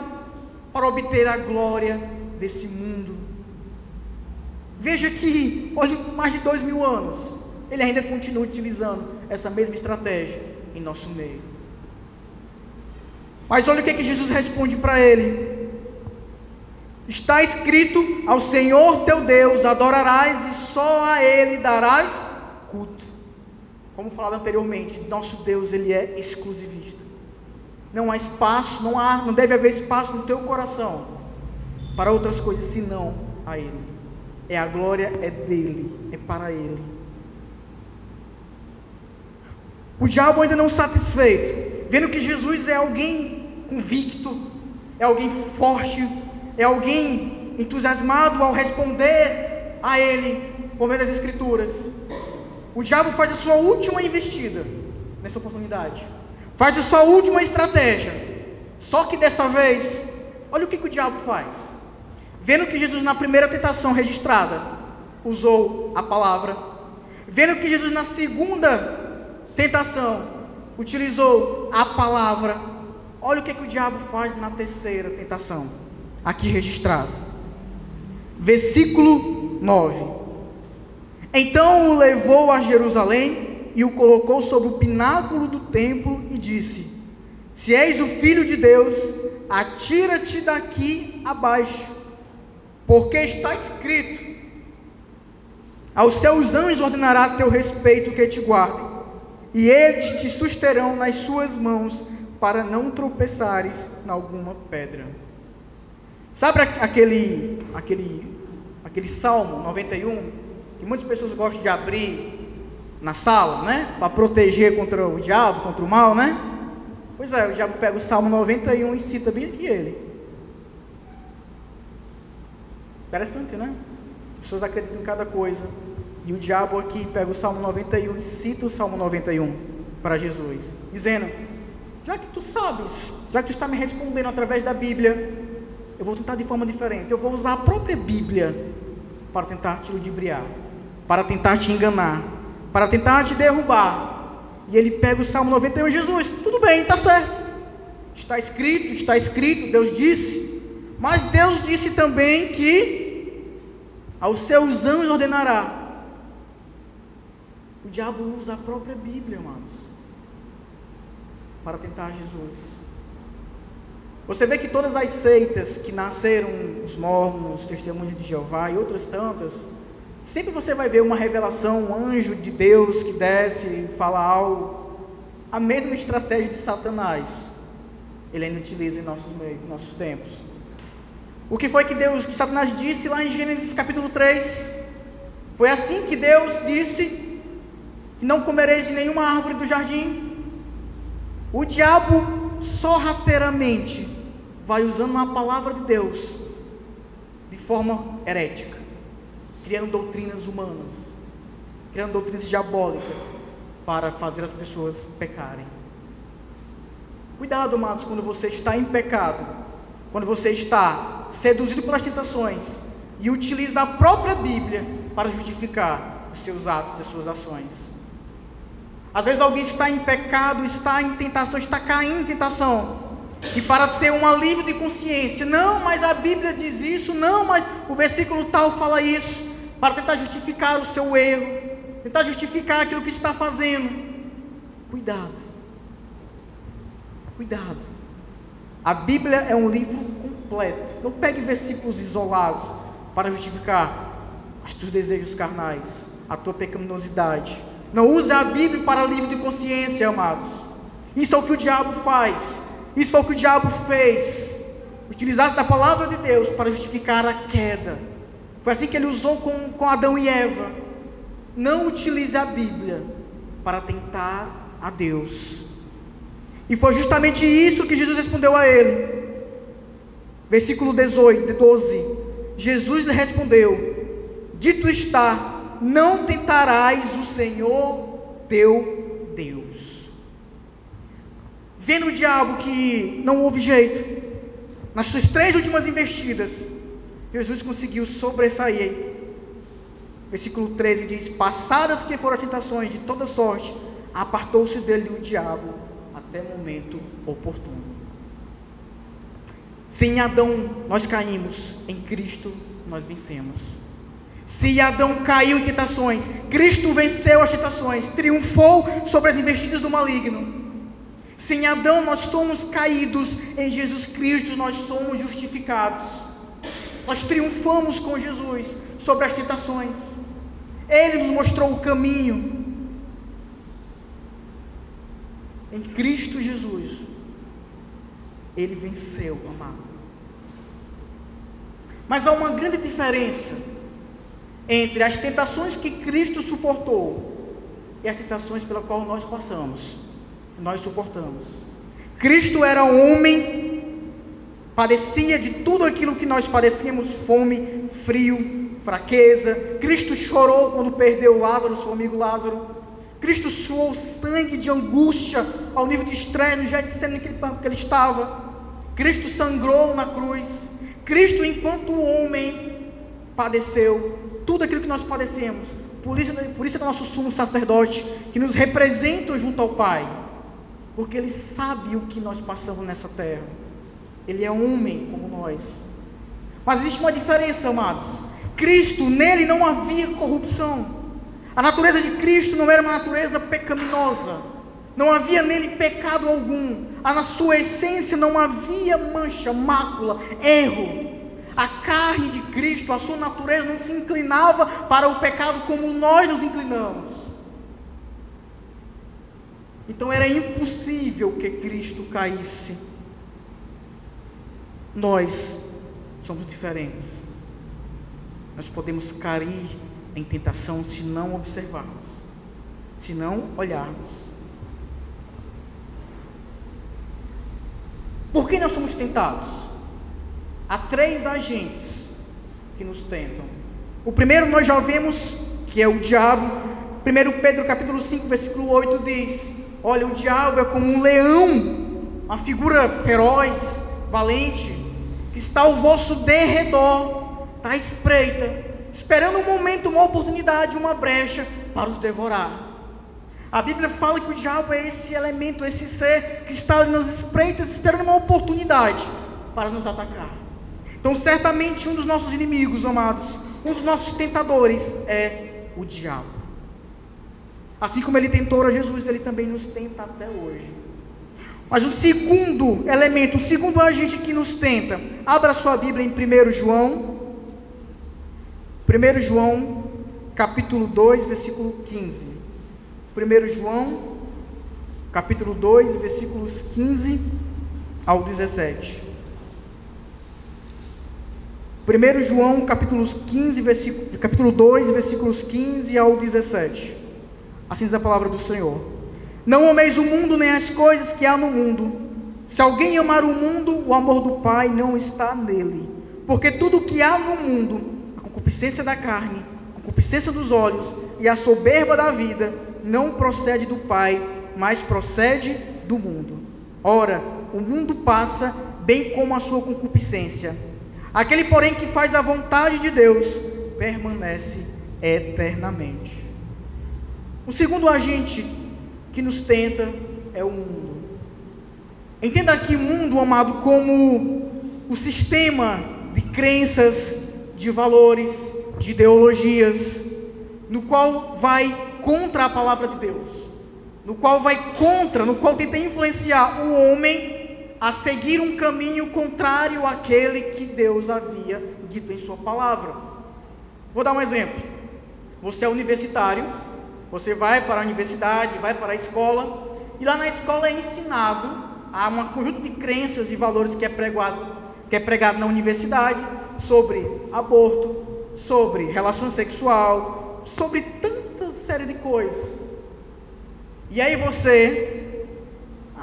S1: para obter a glória desse mundo. Veja que, hoje, mais de 2000 anos, ele ainda continua utilizando essa mesma estratégia em nosso meio. Mas olha o que Jesus responde para ele: está escrito, ao Senhor teu Deus adorarás e só a Ele darás culto. Como falado anteriormente, nosso Deus, Ele é exclusivista. Não há espaço, não deve haver espaço no teu coração para outras coisas senão a Ele. A glória é dele, é para Ele. O diabo ainda não satisfeito, vendo que Jesus é alguém convicto, é alguém forte, é alguém entusiasmado ao responder a Ele por meio das Escrituras, o diabo faz a sua última investida nessa oportunidade, faz a sua última estratégia. Só que dessa vez, olha o que o diabo faz. Vendo que Jesus na primeira tentação registrada usou a palavra, vendo que Jesus na segunda tentação utilizou a palavra, olha o que o diabo faz na terceira tentação, aqui registrado. Versículo 9. Então o levou a Jerusalém e o colocou sobre o pináculo do templo e disse: se és o Filho de Deus, atira-te daqui abaixo, porque está escrito: aos seus anjos ordenará a teu respeito que te guardem, e eles te susterão nas suas mãos, para não tropeçares em alguma pedra. Sabe aquele Salmo 91, que muitas pessoas gostam de abrir na sala, né? Para proteger contra o diabo, contra o mal, né? Pois é, o diabo pega o Salmo 91 e cita bem aqui ele. Interessante, né? As pessoas acreditam em cada coisa. E o diabo aqui pega o Salmo 91 e cita o Salmo 91 para Jesus, dizendo: já que tu sabes, já que tu está me respondendo através da Bíblia, eu vou tentar de forma diferente. Eu vou usar a própria Bíblia para tentar te ludibriar, para tentar te enganar, para tentar te derrubar. E ele pega o Salmo 91, Jesus, tudo bem, está certo. Está escrito, Deus disse. Mas Deus disse também que aos seus anjos ordenará. O diabo usa a própria Bíblia, amados, para tentar Jesus. Você vê que todas as seitas que nasceram, os mormons, os testemunhos de Jeová e outras tantas, sempre você vai ver uma revelação, um anjo de Deus que desce e fala algo. A mesma estratégia de Satanás, ele ainda utiliza em nossos meios, em nossos tempos. O que foi que Satanás disse lá em Gênesis capítulo 3? Foi assim que Deus disse que não comereis de nenhuma árvore do jardim. O diabo sorrateiramente vai usando uma palavra de Deus de forma herética, criando doutrinas humanas, criando doutrinas diabólicas para fazer as pessoas pecarem. Cuidado, amados, quando você está em pecado, quando você está seduzido pelas tentações e utiliza a própria Bíblia para justificar os seus atos, as suas ações. Às vezes alguém está em pecado, está em tentação, está caindo em tentação, e para ter um alívio de consciência, não, mas a Bíblia diz isso, não, mas o versículo tal fala isso, para tentar justificar o seu erro, tentar justificar aquilo que está fazendo. Cuidado, cuidado. A Bíblia é um livro completo. Não pegue versículos isolados para justificar os teus desejos carnais, a tua pecaminosidade. Não use a Bíblia para alívio de consciência, amados. Isso é o que o diabo faz. Isso é o que o diabo fez. Utilizasse a palavra de Deus para justificar a queda. Foi assim que ele usou com Adão e Eva. Não utilize a Bíblia para tentar a Deus. E foi justamente isso que Jesus respondeu a ele. Versículo 12. Jesus lhe respondeu: dito está, não tentarás o Senhor teu Deus. Vendo o diabo que não houve jeito, nas suas 3 últimas investidas, Jesus conseguiu sobressair. Versículo 13 diz: passadas que foram as tentações de toda sorte, apartou-se dele o diabo até o momento oportuno. Se em Adão nós caímos, em Cristo nós vencemos. Se Adão caiu em tentações, Cristo venceu as tentações, triunfou sobre as investidas do maligno. Se em Adão nós somos caídos, em Jesus Cristo nós somos justificados. Nós triunfamos com Jesus sobre as tentações. Ele nos mostrou o caminho. Em Cristo Jesus, Ele venceu, amado. Mas há uma grande diferença entre as tentações que Cristo suportou e as tentações pela qual nós passamos, nós suportamos. Cristo era homem, padecia de tudo aquilo que nós padecíamos: fome, frio, fraqueza. Cristo chorou quando perdeu Lázaro, seu amigo Lázaro. Cristo suou sangue de angústia ao nível de estresse no Getsemane que ele estava. Cristo sangrou na cruz. Cristo, enquanto homem, padeceu tudo aquilo que nós padecemos. Por isso é o nosso sumo sacerdote, que nos representa junto ao Pai, porque Ele sabe o que nós passamos nessa terra. Ele é homem como nós. Mas existe uma diferença, amados. Cristo, nele não havia corrupção. A natureza de Cristo não era uma natureza pecaminosa. Não havia nele pecado algum. Na sua essência não havia mancha, mácula, erro. A carne de Cristo, a sua natureza não se inclinava para o pecado como nós nos inclinamos. Então era impossível que Cristo caísse. Nós somos diferentes. Nós podemos cair em tentação se não observarmos, se não olharmos. Por que nós somos tentados? Há 3 agentes que nos tentam. O primeiro nós já vimos, que é o diabo. 1 Pedro capítulo 5, versículo 8 diz: olha, o diabo é como um leão, uma figura feroz, valente, que está ao vosso derredor, está à espreita, esperando um momento, uma oportunidade, uma brecha para os devorar. A Bíblia fala que o diabo é esse elemento, esse ser que está ali nas espreitas, esperando uma oportunidade para nos atacar. Então certamente um dos nossos inimigos, amados, um dos nossos tentadores é o diabo. Assim como ele tentou a Jesus, ele também nos tenta até hoje. Mas o segundo elemento, o segundo agente que nos tenta, abra sua Bíblia em 1 João capítulo 2, versículo 15. 1 João, capítulo 2, versículos 15 ao 17. 1 João, capítulo 2, versículos 15 ao 17. Assim diz a palavra do Senhor. Não ameis o mundo nem as coisas que há no mundo. Se alguém amar o mundo, o amor do Pai não está nele. Porque tudo o que há no mundo, a concupiscência da carne, a concupiscência dos olhos e a soberba da vida, não procede do Pai, mas procede do mundo. Ora, o mundo passa, bem como a sua concupiscência. Aquele, porém, que faz a vontade de Deus, permanece eternamente. O segundo agente que nos tenta é o mundo. Entenda aqui o mundo, amado, como o sistema de crenças, de valores, de ideologias, no qual vai contra a palavra de Deus, no qual tenta influenciar o homem a seguir um caminho contrário àquele que Deus havia dito em sua palavra. Vou dar um exemplo. Você é universitário, você vai para a universidade, vai para a escola, e lá na escola é ensinado há um conjunto de crenças e valores que é pregado na universidade, sobre aborto, sobre relação sexual, sobre tanta série de coisas. E aí você,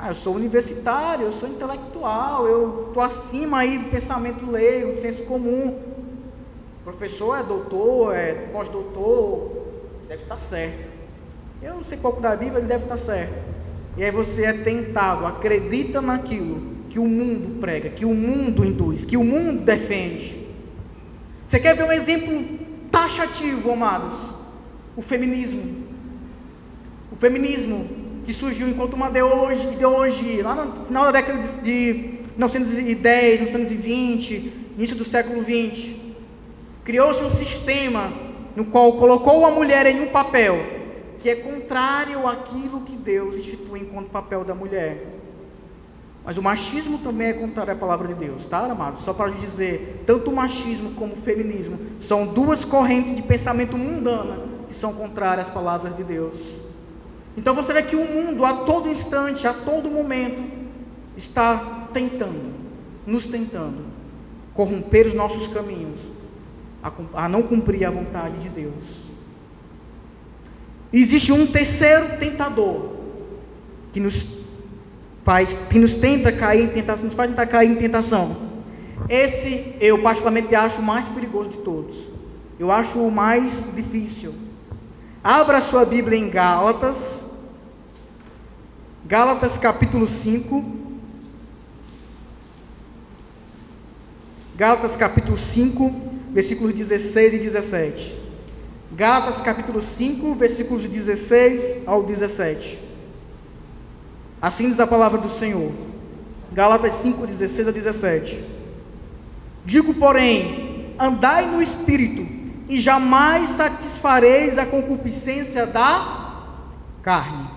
S1: eu sou universitário, eu sou intelectual, eu estou acima aí do pensamento leigo, do senso comum. O professor é doutor, é pós-doutor, deve estar certo. Eu não sei pouco da Bíblia, ele deve estar certo. E aí você é tentado, acredita naquilo que o mundo prega, que o mundo induz, que o mundo defende. Você quer ver um exemplo taxativo, amados? O feminismo. O feminismo que surgiu enquanto uma ideologia, lá no final da década de 1910, 1920, início do século XX. Criou-se um sistema no qual colocou a mulher em um papel que é contrário àquilo que Deus institui enquanto papel da mulher. Mas o machismo também é contrário à palavra de Deus, tá, amados? Só para dizer, tanto o machismo como o feminismo são duas correntes de pensamento mundana que são contrárias às palavras de Deus. Então você vê que o mundo, a todo instante, a todo momento, está nos tentando corromper os nossos caminhos, a não cumprir a vontade de Deus. Existe um terceiro tentador que nos faz tentar cair em tentação. Esse eu particularmente acho o mais perigoso de todos. Eu acho o mais difícil. Abra a sua Bíblia em Gálatas capítulo 5. Gálatas capítulo 5, versículos 16 e 17. Gálatas capítulo 5, versículos 16 ao 17. Assim diz a palavra do Senhor. Gálatas 5, 16 ao 17. Digo, porém, andai no Espírito, e jamais satisfareis a concupiscência da carne.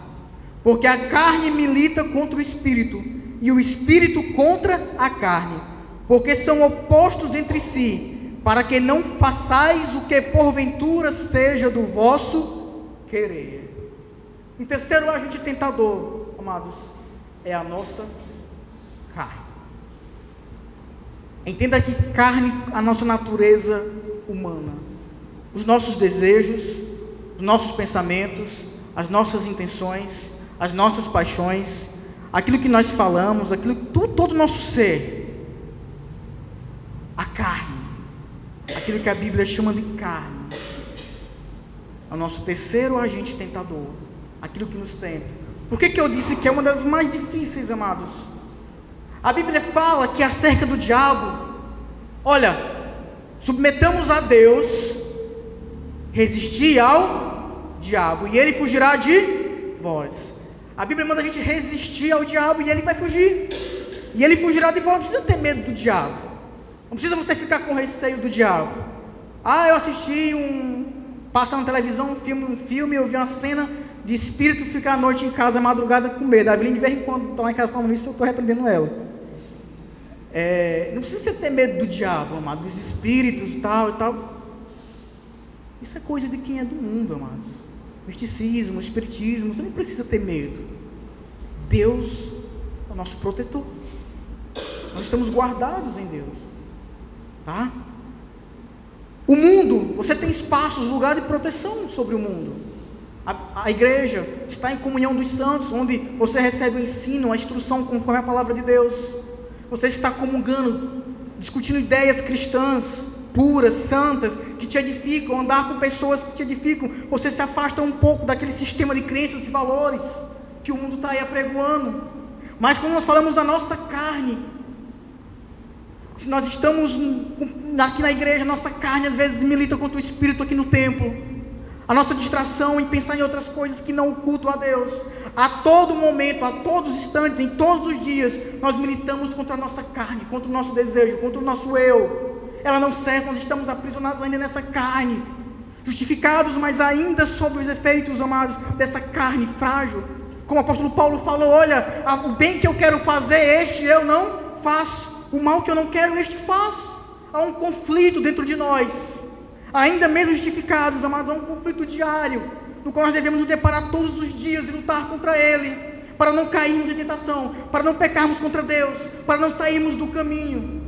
S1: Porque a carne milita contra o Espírito, e o Espírito contra a carne. Porque são opostos entre si, para que não façais o que porventura seja do vosso querer. O terceiro agente tentador, amados, é a nossa carne. Entenda que carne, a nossa natureza humana, os nossos desejos, os nossos pensamentos, as nossas intenções, as nossas paixões, aquilo que nós falamos, todo o nosso ser, a carne, aquilo que a Bíblia chama de carne, é o nosso terceiro agente tentador, aquilo que nos tenta. Por que eu disse que é uma das mais difíceis, amados? A Bíblia fala que acerca do diabo, olha, submetamos a Deus, resistir ao diabo, e ele fugirá de vós. A Bíblia manda a gente resistir ao diabo e ele vai fugir, e ele fugirá de vós. Não precisa ter medo do diabo. Não precisa você ficar com receio do diabo. Eu assisti passando na televisão um filme, eu vi uma cena de espírito ficar à noite em casa, madrugada, com medo. A Evelyn de vez em quando está lá em casa falando isso, eu estou repreendendo ela. Não precisa você ter medo do diabo, amado, dos espíritos e tal. Isso é coisa de quem é do mundo, amados. Misticismo, espiritismo, você não precisa ter medo. Deus é o nosso protetor. Nós estamos guardados em Deus. Tá? O mundo, você tem espaços, lugar de proteção sobre o mundo. A igreja está em comunhão dos santos, onde você recebe o ensino, a instrução conforme a palavra de Deus. Você está comungando, discutindo ideias cristãs, puras, santas, que te edificam, andar com pessoas que te edificam. Você se afasta um pouco daquele sistema de crenças e valores que o mundo está aí apregoando. Mas quando nós falamos da nossa carne, se nós estamos aqui na igreja, nossa carne às vezes milita contra o Espírito aqui no templo. A nossa distração em pensar em outras coisas que não cultuam a Deus. A todo momento, a todos os instantes, em todos os dias, nós militamos contra a nossa carne, contra o nosso desejo, contra o nosso eu. Ela não serve, nós estamos aprisionados ainda nessa carne. Justificados, mas ainda sob os efeitos, amados, dessa carne frágil. Como o apóstolo Paulo falou, olha, o bem que eu quero fazer, este eu não faço. O mal que eu não quero, este faço. Há um conflito dentro de nós. Ainda mesmo justificados, amados, há um conflito diário, no qual nós devemos nos deparar todos os dias e lutar contra ele, para não cairmos em tentação, para não pecarmos contra Deus, para não sairmos do caminho.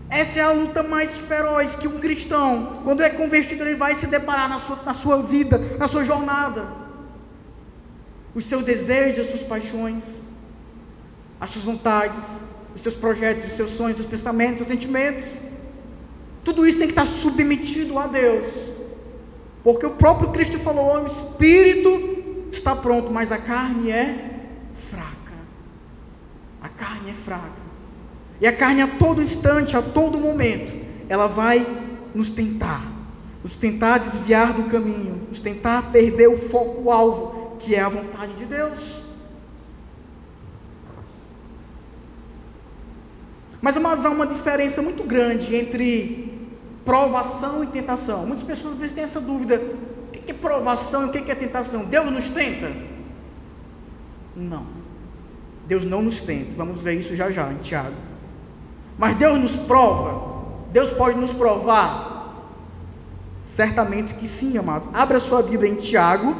S1: Essa é a luta mais feroz que um cristão, quando é convertido, ele vai se deparar na sua vida, na sua jornada. Os seus desejos, as suas paixões, as suas vontades, os seus projetos, os seus sonhos, os pensamentos, os sentimentos. Tudo isso tem que estar submetido a Deus, porque o próprio Cristo falou, o Espírito está pronto, mas a carne é fraca. A carne é fraca. E a carne a todo instante, a todo momento, ela vai nos tentar desviar do caminho, nos tentar perder o foco, o alvo, que é a vontade de Deus. Mas, amados, há uma diferença muito grande entre provação e tentação. Muitas pessoas às vezes têm essa dúvida: o que é provação e o que é tentação? Deus nos tenta? Não, Deus não nos tenta. Vamos ver isso já já em Tiago. Mas Deus nos prova? Deus pode nos provar? Certamente que sim, amados. Abra sua Bíblia em Tiago,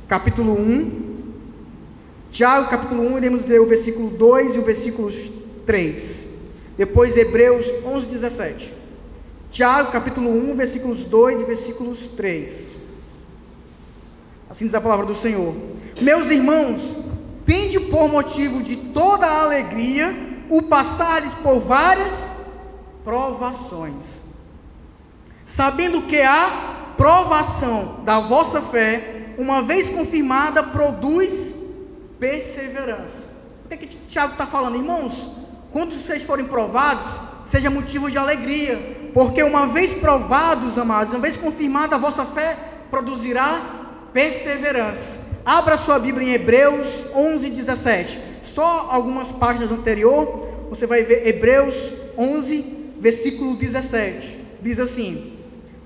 S1: capítulo 1. Tiago, capítulo 1, iremos ler o versículo 2 e o versículo 3. Depois Hebreus 11, 17. Tiago, capítulo 1, versículos 2 e versículos 3. Assim diz a palavra do Senhor. Meus irmãos, tende por motivo de toda a alegria o passares por várias provações, sabendo que a provação da vossa fé, uma vez confirmada, produz perseverança. O que é que Tiago está falando, irmãos? Quando vocês forem provados, seja motivo de alegria, porque uma vez provados, amados, uma vez confirmada, a vossa fé produzirá perseverança. Abra sua Bíblia em Hebreus 11, 17. Só algumas páginas anterior, você vai ver Hebreus 11, versículo 17. Diz assim: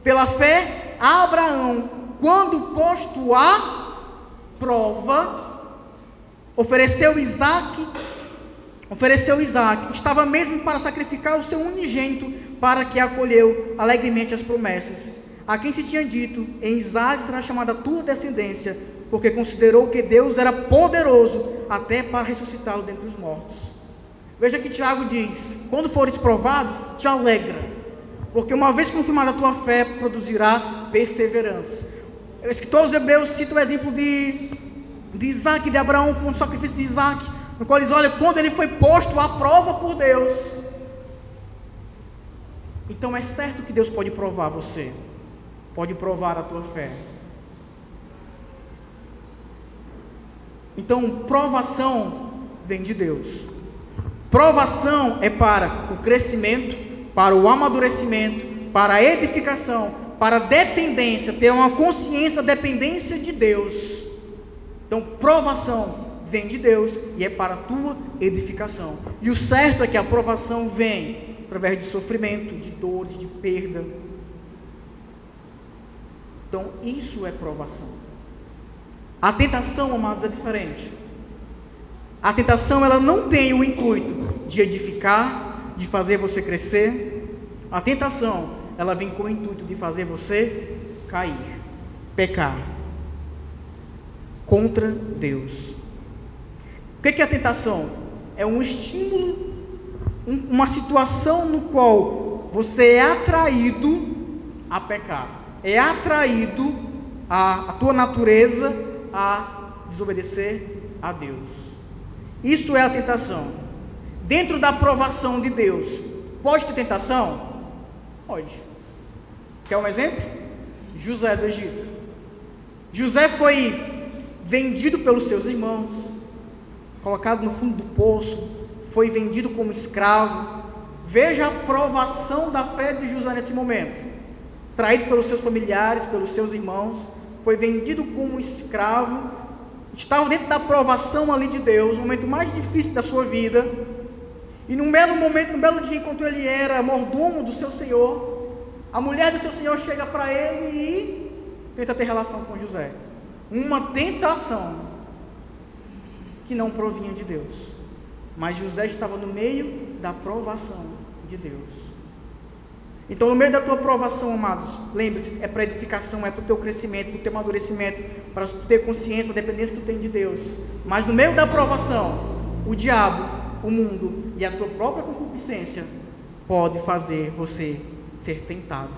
S1: pela fé, Abraão, quando posto à prova, ofereceu Isaque, estava mesmo para sacrificar o seu unigênito, para que acolheu alegremente as promessas. A quem se tinha dito: em Isaque será chamada a tua descendência, porque considerou que Deus era poderoso até para ressuscitá-lo dentre os mortos. Veja que Tiago diz: quando fores provados, te alegra, porque uma vez confirmada a tua fé, produzirá perseverança. O escritor aos Hebreus cita o exemplo de Isaque, de Abraão, com o sacrifício de Isaque, no qual diz: olha, quando ele foi posto à prova por Deus. Então é certo que Deus pode provar você, pode provar a tua fé. Então, provação vem de Deus. Provação é para o crescimento, para o amadurecimento, para a edificação, para a dependência, ter uma consciência da dependência de Deus. Então, provação vem de Deus e é para a tua edificação. E o certo é que a provação vem através de sofrimento, de dores, de perda. Então, isso é provação. A tentação, amados, é diferente. A tentação, ela não tem o intuito de edificar, de fazer você crescer. A tentação, ela vem com o intuito de fazer você cair, pecar contra Deus. O que é a tentação? É um estímulo, uma situação no qual você é atraído a pecar, é atraído a tua natureza a desobedecer a Deus. Isso é a tentação. Dentro da aprovação de Deus, pode ter tentação? Pode. Quer um exemplo? José do Egito. José foi vendido pelos seus irmãos, colocado no fundo do poço, foi vendido como escravo. Veja a provação da fé de José nesse momento. Traído pelos seus familiares, pelos seus irmãos, foi vendido como escravo, estava dentro da provação ali de Deus, o momento mais difícil da sua vida. E num belo momento, num belo dia, enquanto ele era mordomo do seu senhor, a mulher do seu senhor chega para ele e tenta ter relação com José. Uma tentação que não provinha de Deus. Mas José estava no meio da provação de Deus. Então, no meio da tua provação, amados, lembre-se, é para edificação, é para o teu crescimento, para o teu amadurecimento, para tu ter consciência da dependência que tu tem de Deus. Mas no meio da provação, o diabo, o mundo e a tua própria concupiscência pode fazer você ser tentado,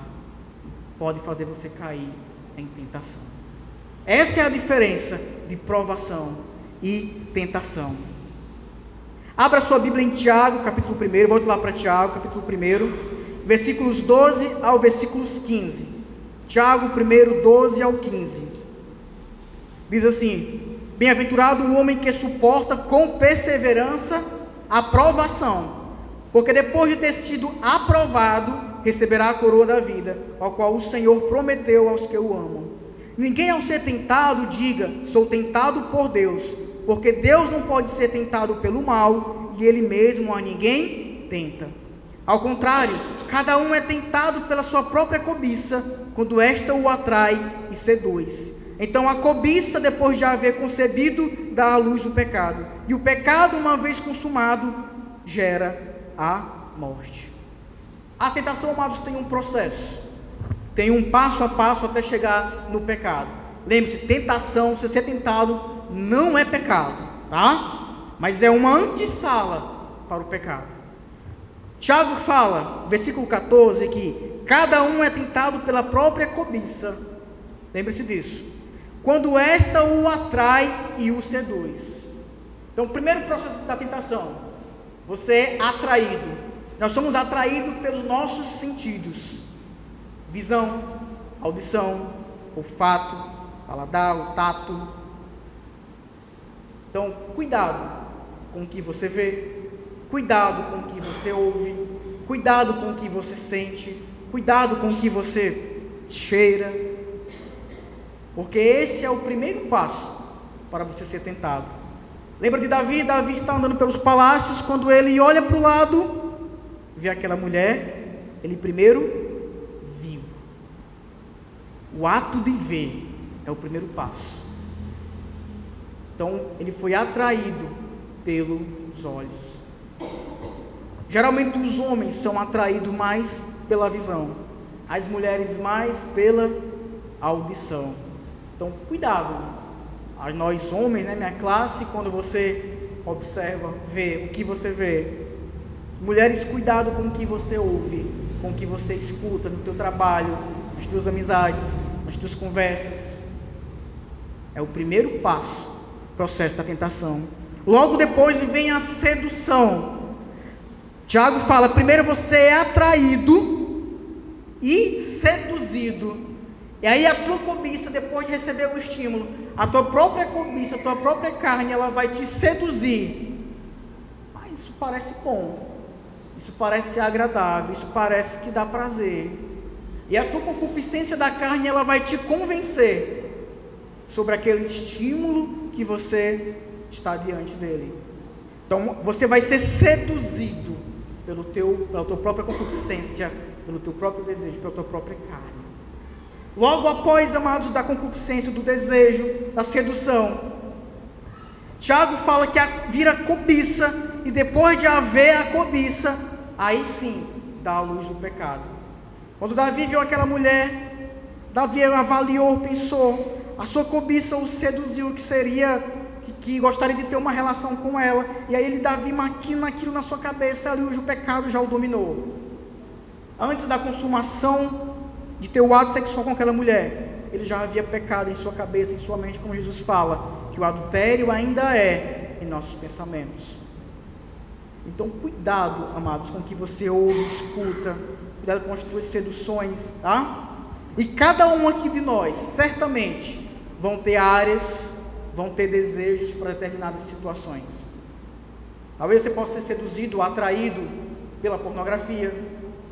S1: pode fazer você cair em tentação. Essa é a diferença de provação e tentação. Abra sua Bíblia em Tiago, capítulo 1, volte lá para Tiago, capítulo 1, versículos 12 ao versículos 15. Tiago 1, 12 ao 15. Diz assim: bem-aventurado o homem que suporta com perseverança a provação, porque depois de ter sido aprovado, receberá a coroa da vida, ao qual o Senhor prometeu aos que o amam. Ninguém ao ser tentado diga, sou tentado por Deus, porque Deus não pode ser tentado pelo mal, e Ele mesmo a ninguém tenta. Ao contrário, cada um é tentado pela sua própria cobiça, quando esta o atrai e seduz. Então a cobiça, depois de haver concebido, dá à luz o pecado. E o pecado, uma vez consumado, gera a morte. A tentação, amados, tem um processo. Tem um passo a passo até chegar no pecado. Lembre-se, tentação, se ser tentado, não é pecado, tá? Mas é uma antessala para o pecado. Tiago fala, versículo 14, que cada um é tentado pela própria cobiça. Lembre-se disso. Quando esta o atrai e o seduz. Então, o primeiro processo da tentação, você é atraído. Nós somos atraídos pelos nossos sentidos: visão, audição, olfato, paladar, o tato. Então, cuidado com o que você vê, cuidado com o que você ouve, cuidado com o que você sente, cuidado com o que você cheira, porque esse é o primeiro passo para você ser tentado. Lembra de Davi? Davi está andando pelos palácios, quando ele olha para o lado, vê aquela mulher, ele primeiro viu. O ato de ver é o primeiro passo. Então, ele foi atraído pelos olhos. Geralmente os homens são atraídos mais pela visão, as mulheres mais pela audição. Então, cuidado. Nós homens, né, minha classe, quando você observa, vê o que você vê. Mulheres, cuidado com o que você ouve, com o que você escuta no teu trabalho, nas tuas amizades, nas tuas conversas. É o primeiro passo, processo da tentação. Logo depois vem a sedução. Tiago fala, primeiro você é atraído e seduzido. E aí a tua cobiça, depois de receber o estímulo, a tua própria cobiça, a tua própria carne, ela vai te seduzir. Ah, isso parece bom, isso parece agradável, isso parece que dá prazer. E a tua concupiscência da carne, ela vai te convencer sobre aquele estímulo que você está diante dele. Então você vai ser seduzido pela tua própria concupiscência, pelo teu próprio desejo, pela tua própria carne. Logo após, amados, da concupiscência, do desejo, da sedução, Tiago fala que vira cobiça, e depois de haver a cobiça, aí sim dá à luz o pecado. Quando Davi viu aquela mulher, Davi avaliou, pensou, a sua cobiça o seduziu, que gostaria de ter uma relação com ela, e aí Davi maquina aquilo na sua cabeça, ali o pecado já o dominou. Antes da consumação de ter o ato sexual com aquela mulher, ele já havia pecado em sua cabeça, em sua mente, como Jesus fala, que o adultério ainda é em nossos pensamentos. Então cuidado, amados, com o que você ouve, escuta, cuidado com as tuas seduções, tá? E cada um aqui de nós, certamente, vão ter áreas, vão ter desejos para determinadas situações. Talvez você possa ser seduzido, atraído pela pornografia,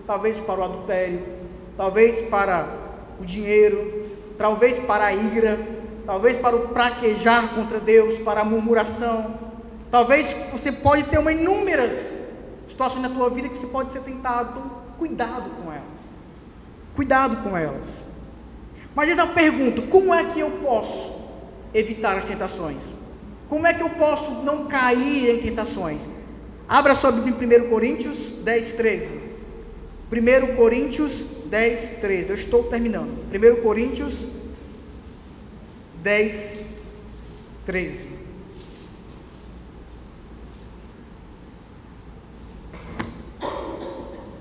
S1: talvez para o adultério, talvez para o dinheiro, talvez para a ira, talvez para o praquejar contra Deus, para a murmuração. Talvez você pode ter inúmeras situações na tua vida que você pode ser tentado. Então, cuidado com elas. Cuidado com elas. Mas essa pergunta, como é que eu posso evitar as tentações? Como é que eu posso não cair em tentações? Abra sua Bíblia em 1 Coríntios 10, 13. 1 Coríntios 10, 13. Eu estou terminando. 1 Coríntios 10, 13.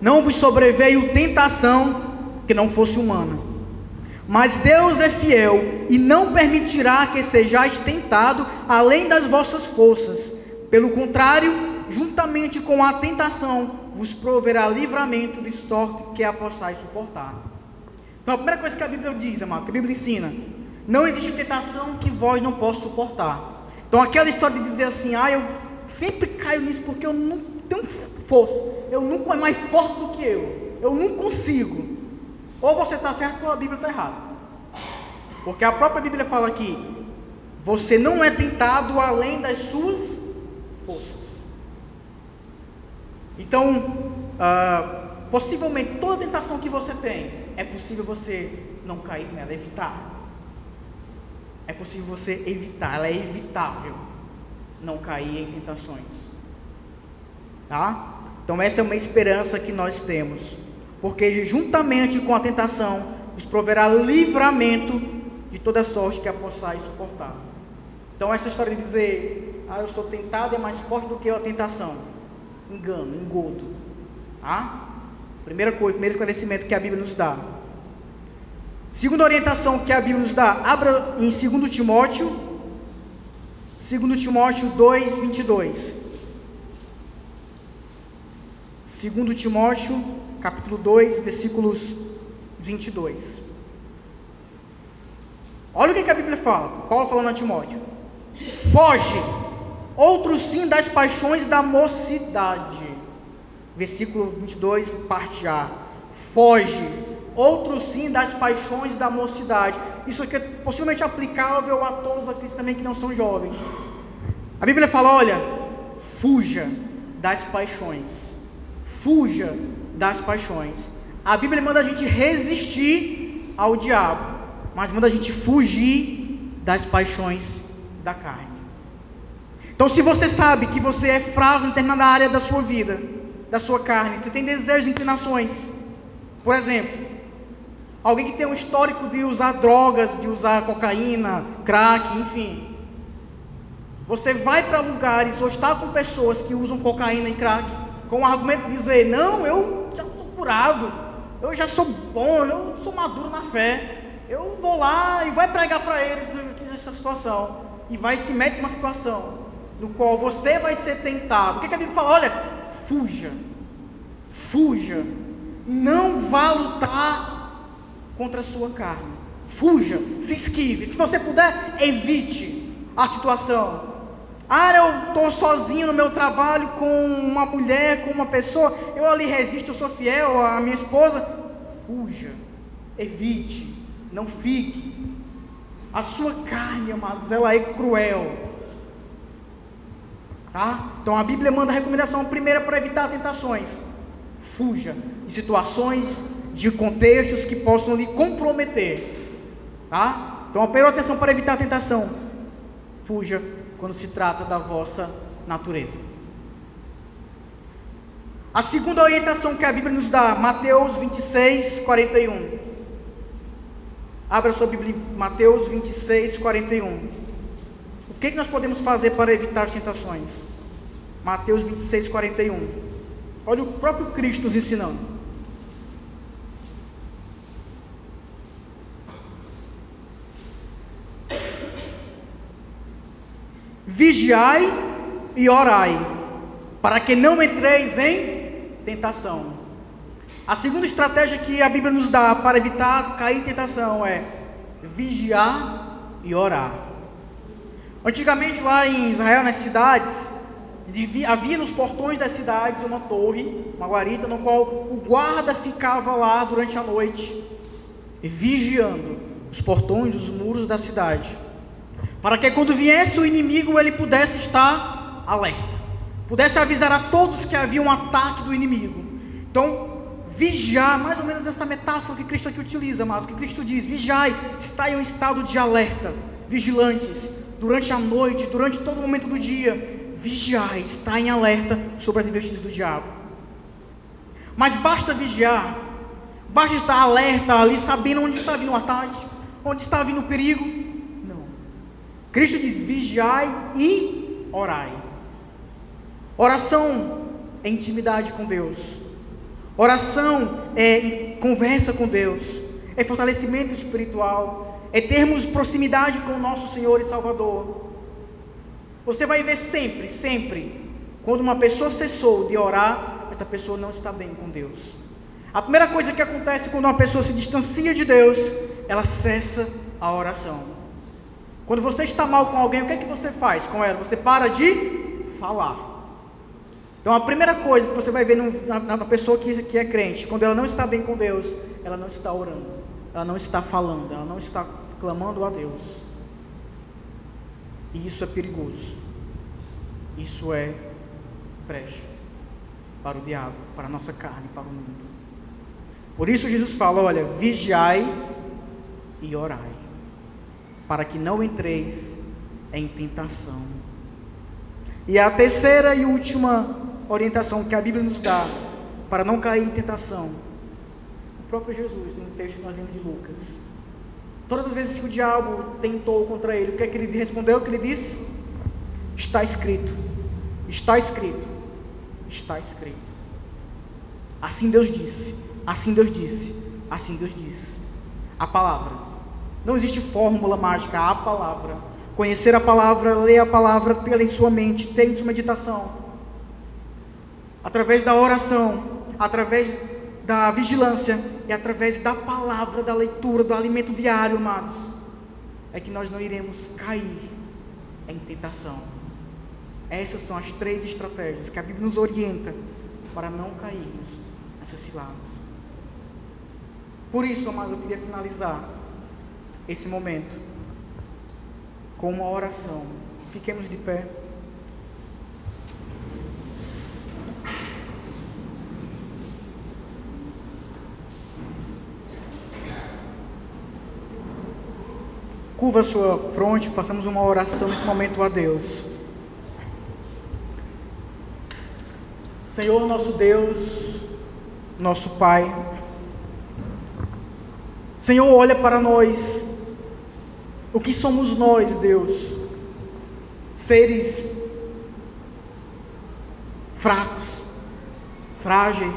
S1: Não vos sobreveio tentação que não fosse humana, mas Deus é fiel e não permitirá que sejais tentado além das vossas forças. Pelo contrário, juntamente com a tentação, vos proverá livramento de sorte que a possais suportar. Então a primeira coisa que a Bíblia diz, amado, que a Bíblia ensina, não existe tentação que vós não possam suportar. Então aquela história de dizer assim, eu sempre caio nisso porque eu não tenho força, eu nunca é mais forte do que eu não consigo. Ou você está certo ou a Bíblia está errada. Porque a própria Bíblia fala aqui, você não é tentado além das suas forças. Então, possivelmente toda tentação que você tem, é possível você não cair nela, evitar. É possível você evitar, ela é evitável não cair em tentações. Tá? Então essa é uma esperança que nós temos. Porque juntamente com a tentação, vos proverá livramento de toda sorte que a possais suportar. Então essa história de dizer, eu sou tentado é mais forte do que a tentação. Engano, engodo. Tá? Primeiro esclarecimento que a Bíblia nos dá. Segunda orientação que a Bíblia nos dá, abra em 2 Timóteo 2, 22. 2 Timóteo, capítulo 2, versículos 22. Olha o que a Bíblia fala, Paulo falando a Timóteo. Foge, outro sim, das paixões da mocidade. Versículo 22, parte A. Foge, outro sim, das paixões da mocidade. Isso aqui é possivelmente aplicável a todos aqueles também que não são jovens. A Bíblia fala, olha, fuja das paixões. Fuja das paixões. A Bíblia manda a gente resistir ao diabo, mas manda a gente fugir das paixões da carne. Então, se você sabe que você é frágil em determinada área da sua vida, da sua carne, você tem desejos e inclinações, por exemplo, alguém que tem um histórico de usar drogas, de usar cocaína, crack, enfim, você vai para lugares ou está com pessoas que usam cocaína e crack, com o argumento de dizer, não, eu já estou curado, eu já sou bom, eu sou maduro na fé, eu vou lá e vai pregar para eles nessa situação, e vai se meter numa situação no qual você vai ser tentado. O que a Bíblia fala? Olha, fuja, não vá lutar contra a sua carne, fuja, se esquive, se você puder, evite a situação. Eu estou sozinho no meu trabalho com uma mulher, com uma pessoa, eu ali resisto, eu sou fiel à minha esposa. Fuja, evite, não fique. A sua carne, amados, ela é cruel. Tá? Então a Bíblia manda a recomendação primeira para evitar tentações. Fuja de situações, de contextos que possam lhe comprometer. Tá? Então a primeira atenção para evitar a tentação. Fuja quando se trata da vossa natureza. A segunda orientação que a Bíblia nos dá, Mateus 26, 41. Abra sua Bíblia em Mateus 26, 41. O que nós podemos fazer para evitar as tentações? Mateus 26, 41. Olha o próprio Cristo nos ensinando. Vigiai e orai, para que não entreis em tentação. A segunda estratégia que a Bíblia nos dá para evitar cair em tentação é vigiar e orar. Antigamente lá em Israel, nas cidades, havia nos portões das cidades uma torre, uma guarita, no qual o guarda ficava lá durante a noite, vigiando os portões, os muros da cidade, para que quando viesse o inimigo ele pudesse estar alerta, pudesse avisar a todos que havia um ataque do inimigo. Então, vigiar, mais ou menos essa metáfora que Cristo aqui utiliza, mas que Cristo diz: vigiai, está em um estado de alerta, vigilantes, durante a noite, durante todo momento do dia, vigiai, está em alerta sobre as investidas do diabo. Mas basta vigiar, basta estar alerta ali, sabendo onde está vindo o ataque, onde está vindo o perigo? Não. Cristo diz: vigiai e orai. Oração é intimidade com Deus. Oração é conversa com Deus, é fortalecimento espiritual, é termos proximidade com o nosso Senhor e Salvador. Você vai ver sempre, quando uma pessoa cessou de orar, essa pessoa não está bem com Deus. A primeira coisa que acontece quando uma pessoa se distancia de Deus, ela cessa a oração. Quando você está mal com alguém, o que é que você faz com ela? Você para de falar. Então a primeira coisa que você vai ver na pessoa que é crente, quando ela não está bem com Deus, ela não está orando, ela não está falando, ela não está clamando a Deus. E isso é perigoso. Isso é brecha para o diabo, para a nossa carne, para o mundo. Por isso Jesus fala: olha, vigiai e orai, para que não entreis em tentação. E a terceira e última orientação que a Bíblia nos dá para não cair em tentação, o próprio Jesus, no texto que nós vimos de Lucas. Todas as vezes que o diabo tentou contra ele, o que é que ele respondeu? O que ele disse? Está escrito, está escrito, está escrito. Assim Deus disse, assim Deus disse, assim Deus disse. A palavra. Não existe fórmula mágica, a palavra. Conhecer a palavra, ler a palavra, tê-la em sua mente, ter em sua meditação. Através da oração, através da vigilância e através da palavra, da leitura, do alimento diário, amados, é que nós não iremos cair em tentação. Essas são as 3 estratégias que a Bíblia nos orienta para não cairmos nessas ciladas. Por isso, amados, eu queria finalizar esse momento com uma oração. Fiquemos de pé. Curva a sua fronte, façamos uma oração nesse momento a Deus. Senhor, nosso Deus, nosso Pai, Senhor, olha para nós, o que somos nós, Deus, seres fracos, frágeis,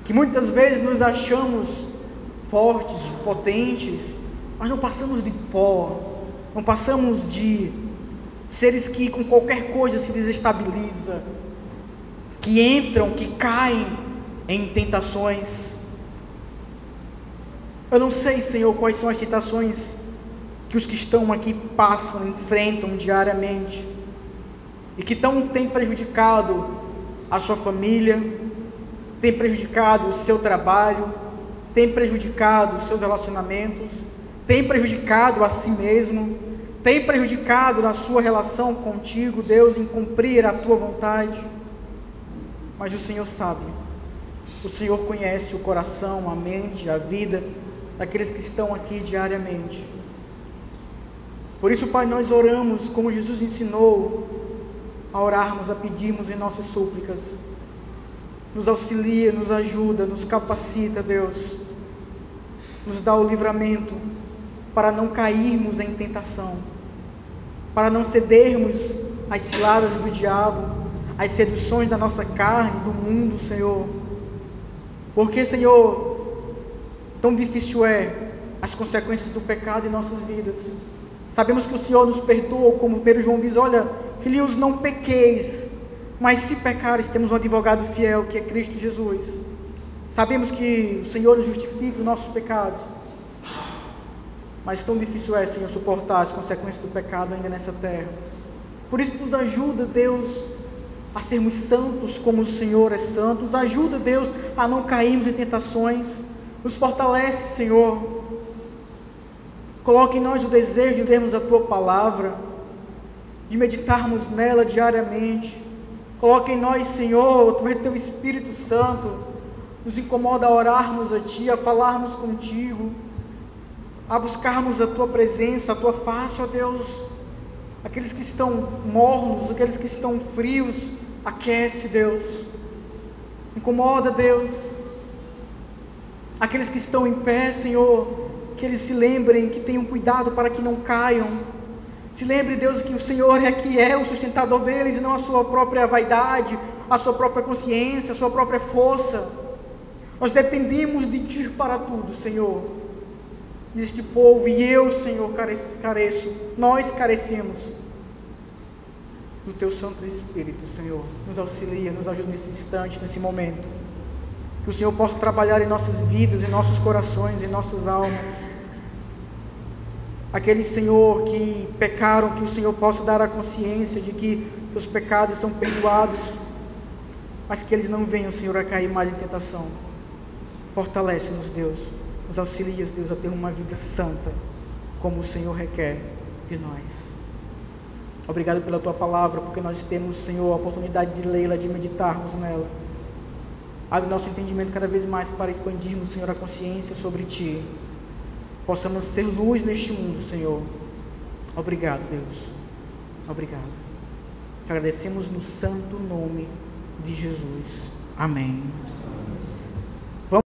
S1: que muitas vezes nos achamos fortes, potentes, mas não passamos de pó, não passamos de seres que com qualquer coisa se desestabiliza, que entram, que caem em tentações. Eu não sei, Senhor, quais são as tentações que os que estão aqui passam, enfrentam diariamente, e que têm prejudicado a sua família, tem prejudicado o seu trabalho, tem prejudicado os seus relacionamentos, tem prejudicado a si mesmo, tem prejudicado a sua relação contigo, Deus, em cumprir a tua vontade. Mas o Senhor sabe, o Senhor conhece o coração, a mente, a vida daqueles que estão aqui diariamente. Por isso, Pai, nós oramos como Jesus ensinou a orarmos, a pedirmos em nossas súplicas. Nos auxilia, nos ajuda, nos capacita, Deus. Nos dá o livramento para não cairmos em tentação, para não cedermos às ciladas do diabo, às seduções da nossa carne, do mundo, Senhor. Porque, Senhor, tão difícil é as consequências do pecado em nossas vidas. Sabemos que o Senhor nos perdoa, como Pedro João diz: olha, filhos, não pequeis, mas se pecares, temos um advogado fiel, que é Cristo Jesus. Sabemos que o Senhor nos justifica os nossos pecados, mas tão difícil é, Senhor, suportar as consequências do pecado ainda nessa terra. Por isso nos ajuda, Deus, a sermos santos como o Senhor é santo. Nos ajuda, Deus, a não cairmos em tentações. Nos fortalece, Senhor. Coloque em nós o desejo de lermos a Tua Palavra, de meditarmos nela diariamente. Coloque em nós, Senhor, através do Teu Espírito Santo, nos incomoda a orarmos a Ti, a falarmos contigo, a buscarmos a Tua presença, a Tua face, ó Deus. Aqueles que estão mornos, aqueles que estão frios, aquece, Deus. Incomoda, Deus. Aqueles que estão em pé, Senhor, que eles se lembrem, que tenham cuidado para que não caiam. Se lembre, Deus, que o Senhor é que é o sustentador deles, e não a sua própria vaidade, a sua própria consciência, a sua própria força. Nós dependemos de Ti para tudo, Senhor. Deste povo, e eu, Senhor, careço, nós carecemos do Teu Santo Espírito, Senhor. Nos auxilia, nos ajuda nesse instante, nesse momento. Que o Senhor possa trabalhar em nossas vidas, em nossos corações, em nossas almas. Aqueles, Senhor, que pecaram, que o Senhor possa dar a consciência de que os pecados são perdoados, mas que eles não venham, Senhor, a cair mais em tentação. Fortalece-nos, Deus. Nos auxilias, Deus, a ter uma vida santa, como o Senhor requer de nós. Obrigado pela Tua Palavra, porque nós temos, Senhor, a oportunidade de lê-la, de meditarmos nela. Abre nosso entendimento cada vez mais para expandirmos, Senhor, a consciência sobre Ti. Possamos ser luz neste mundo, Senhor. Obrigado, Deus. Obrigado. Te agradecemos no santo nome de Jesus. Amém.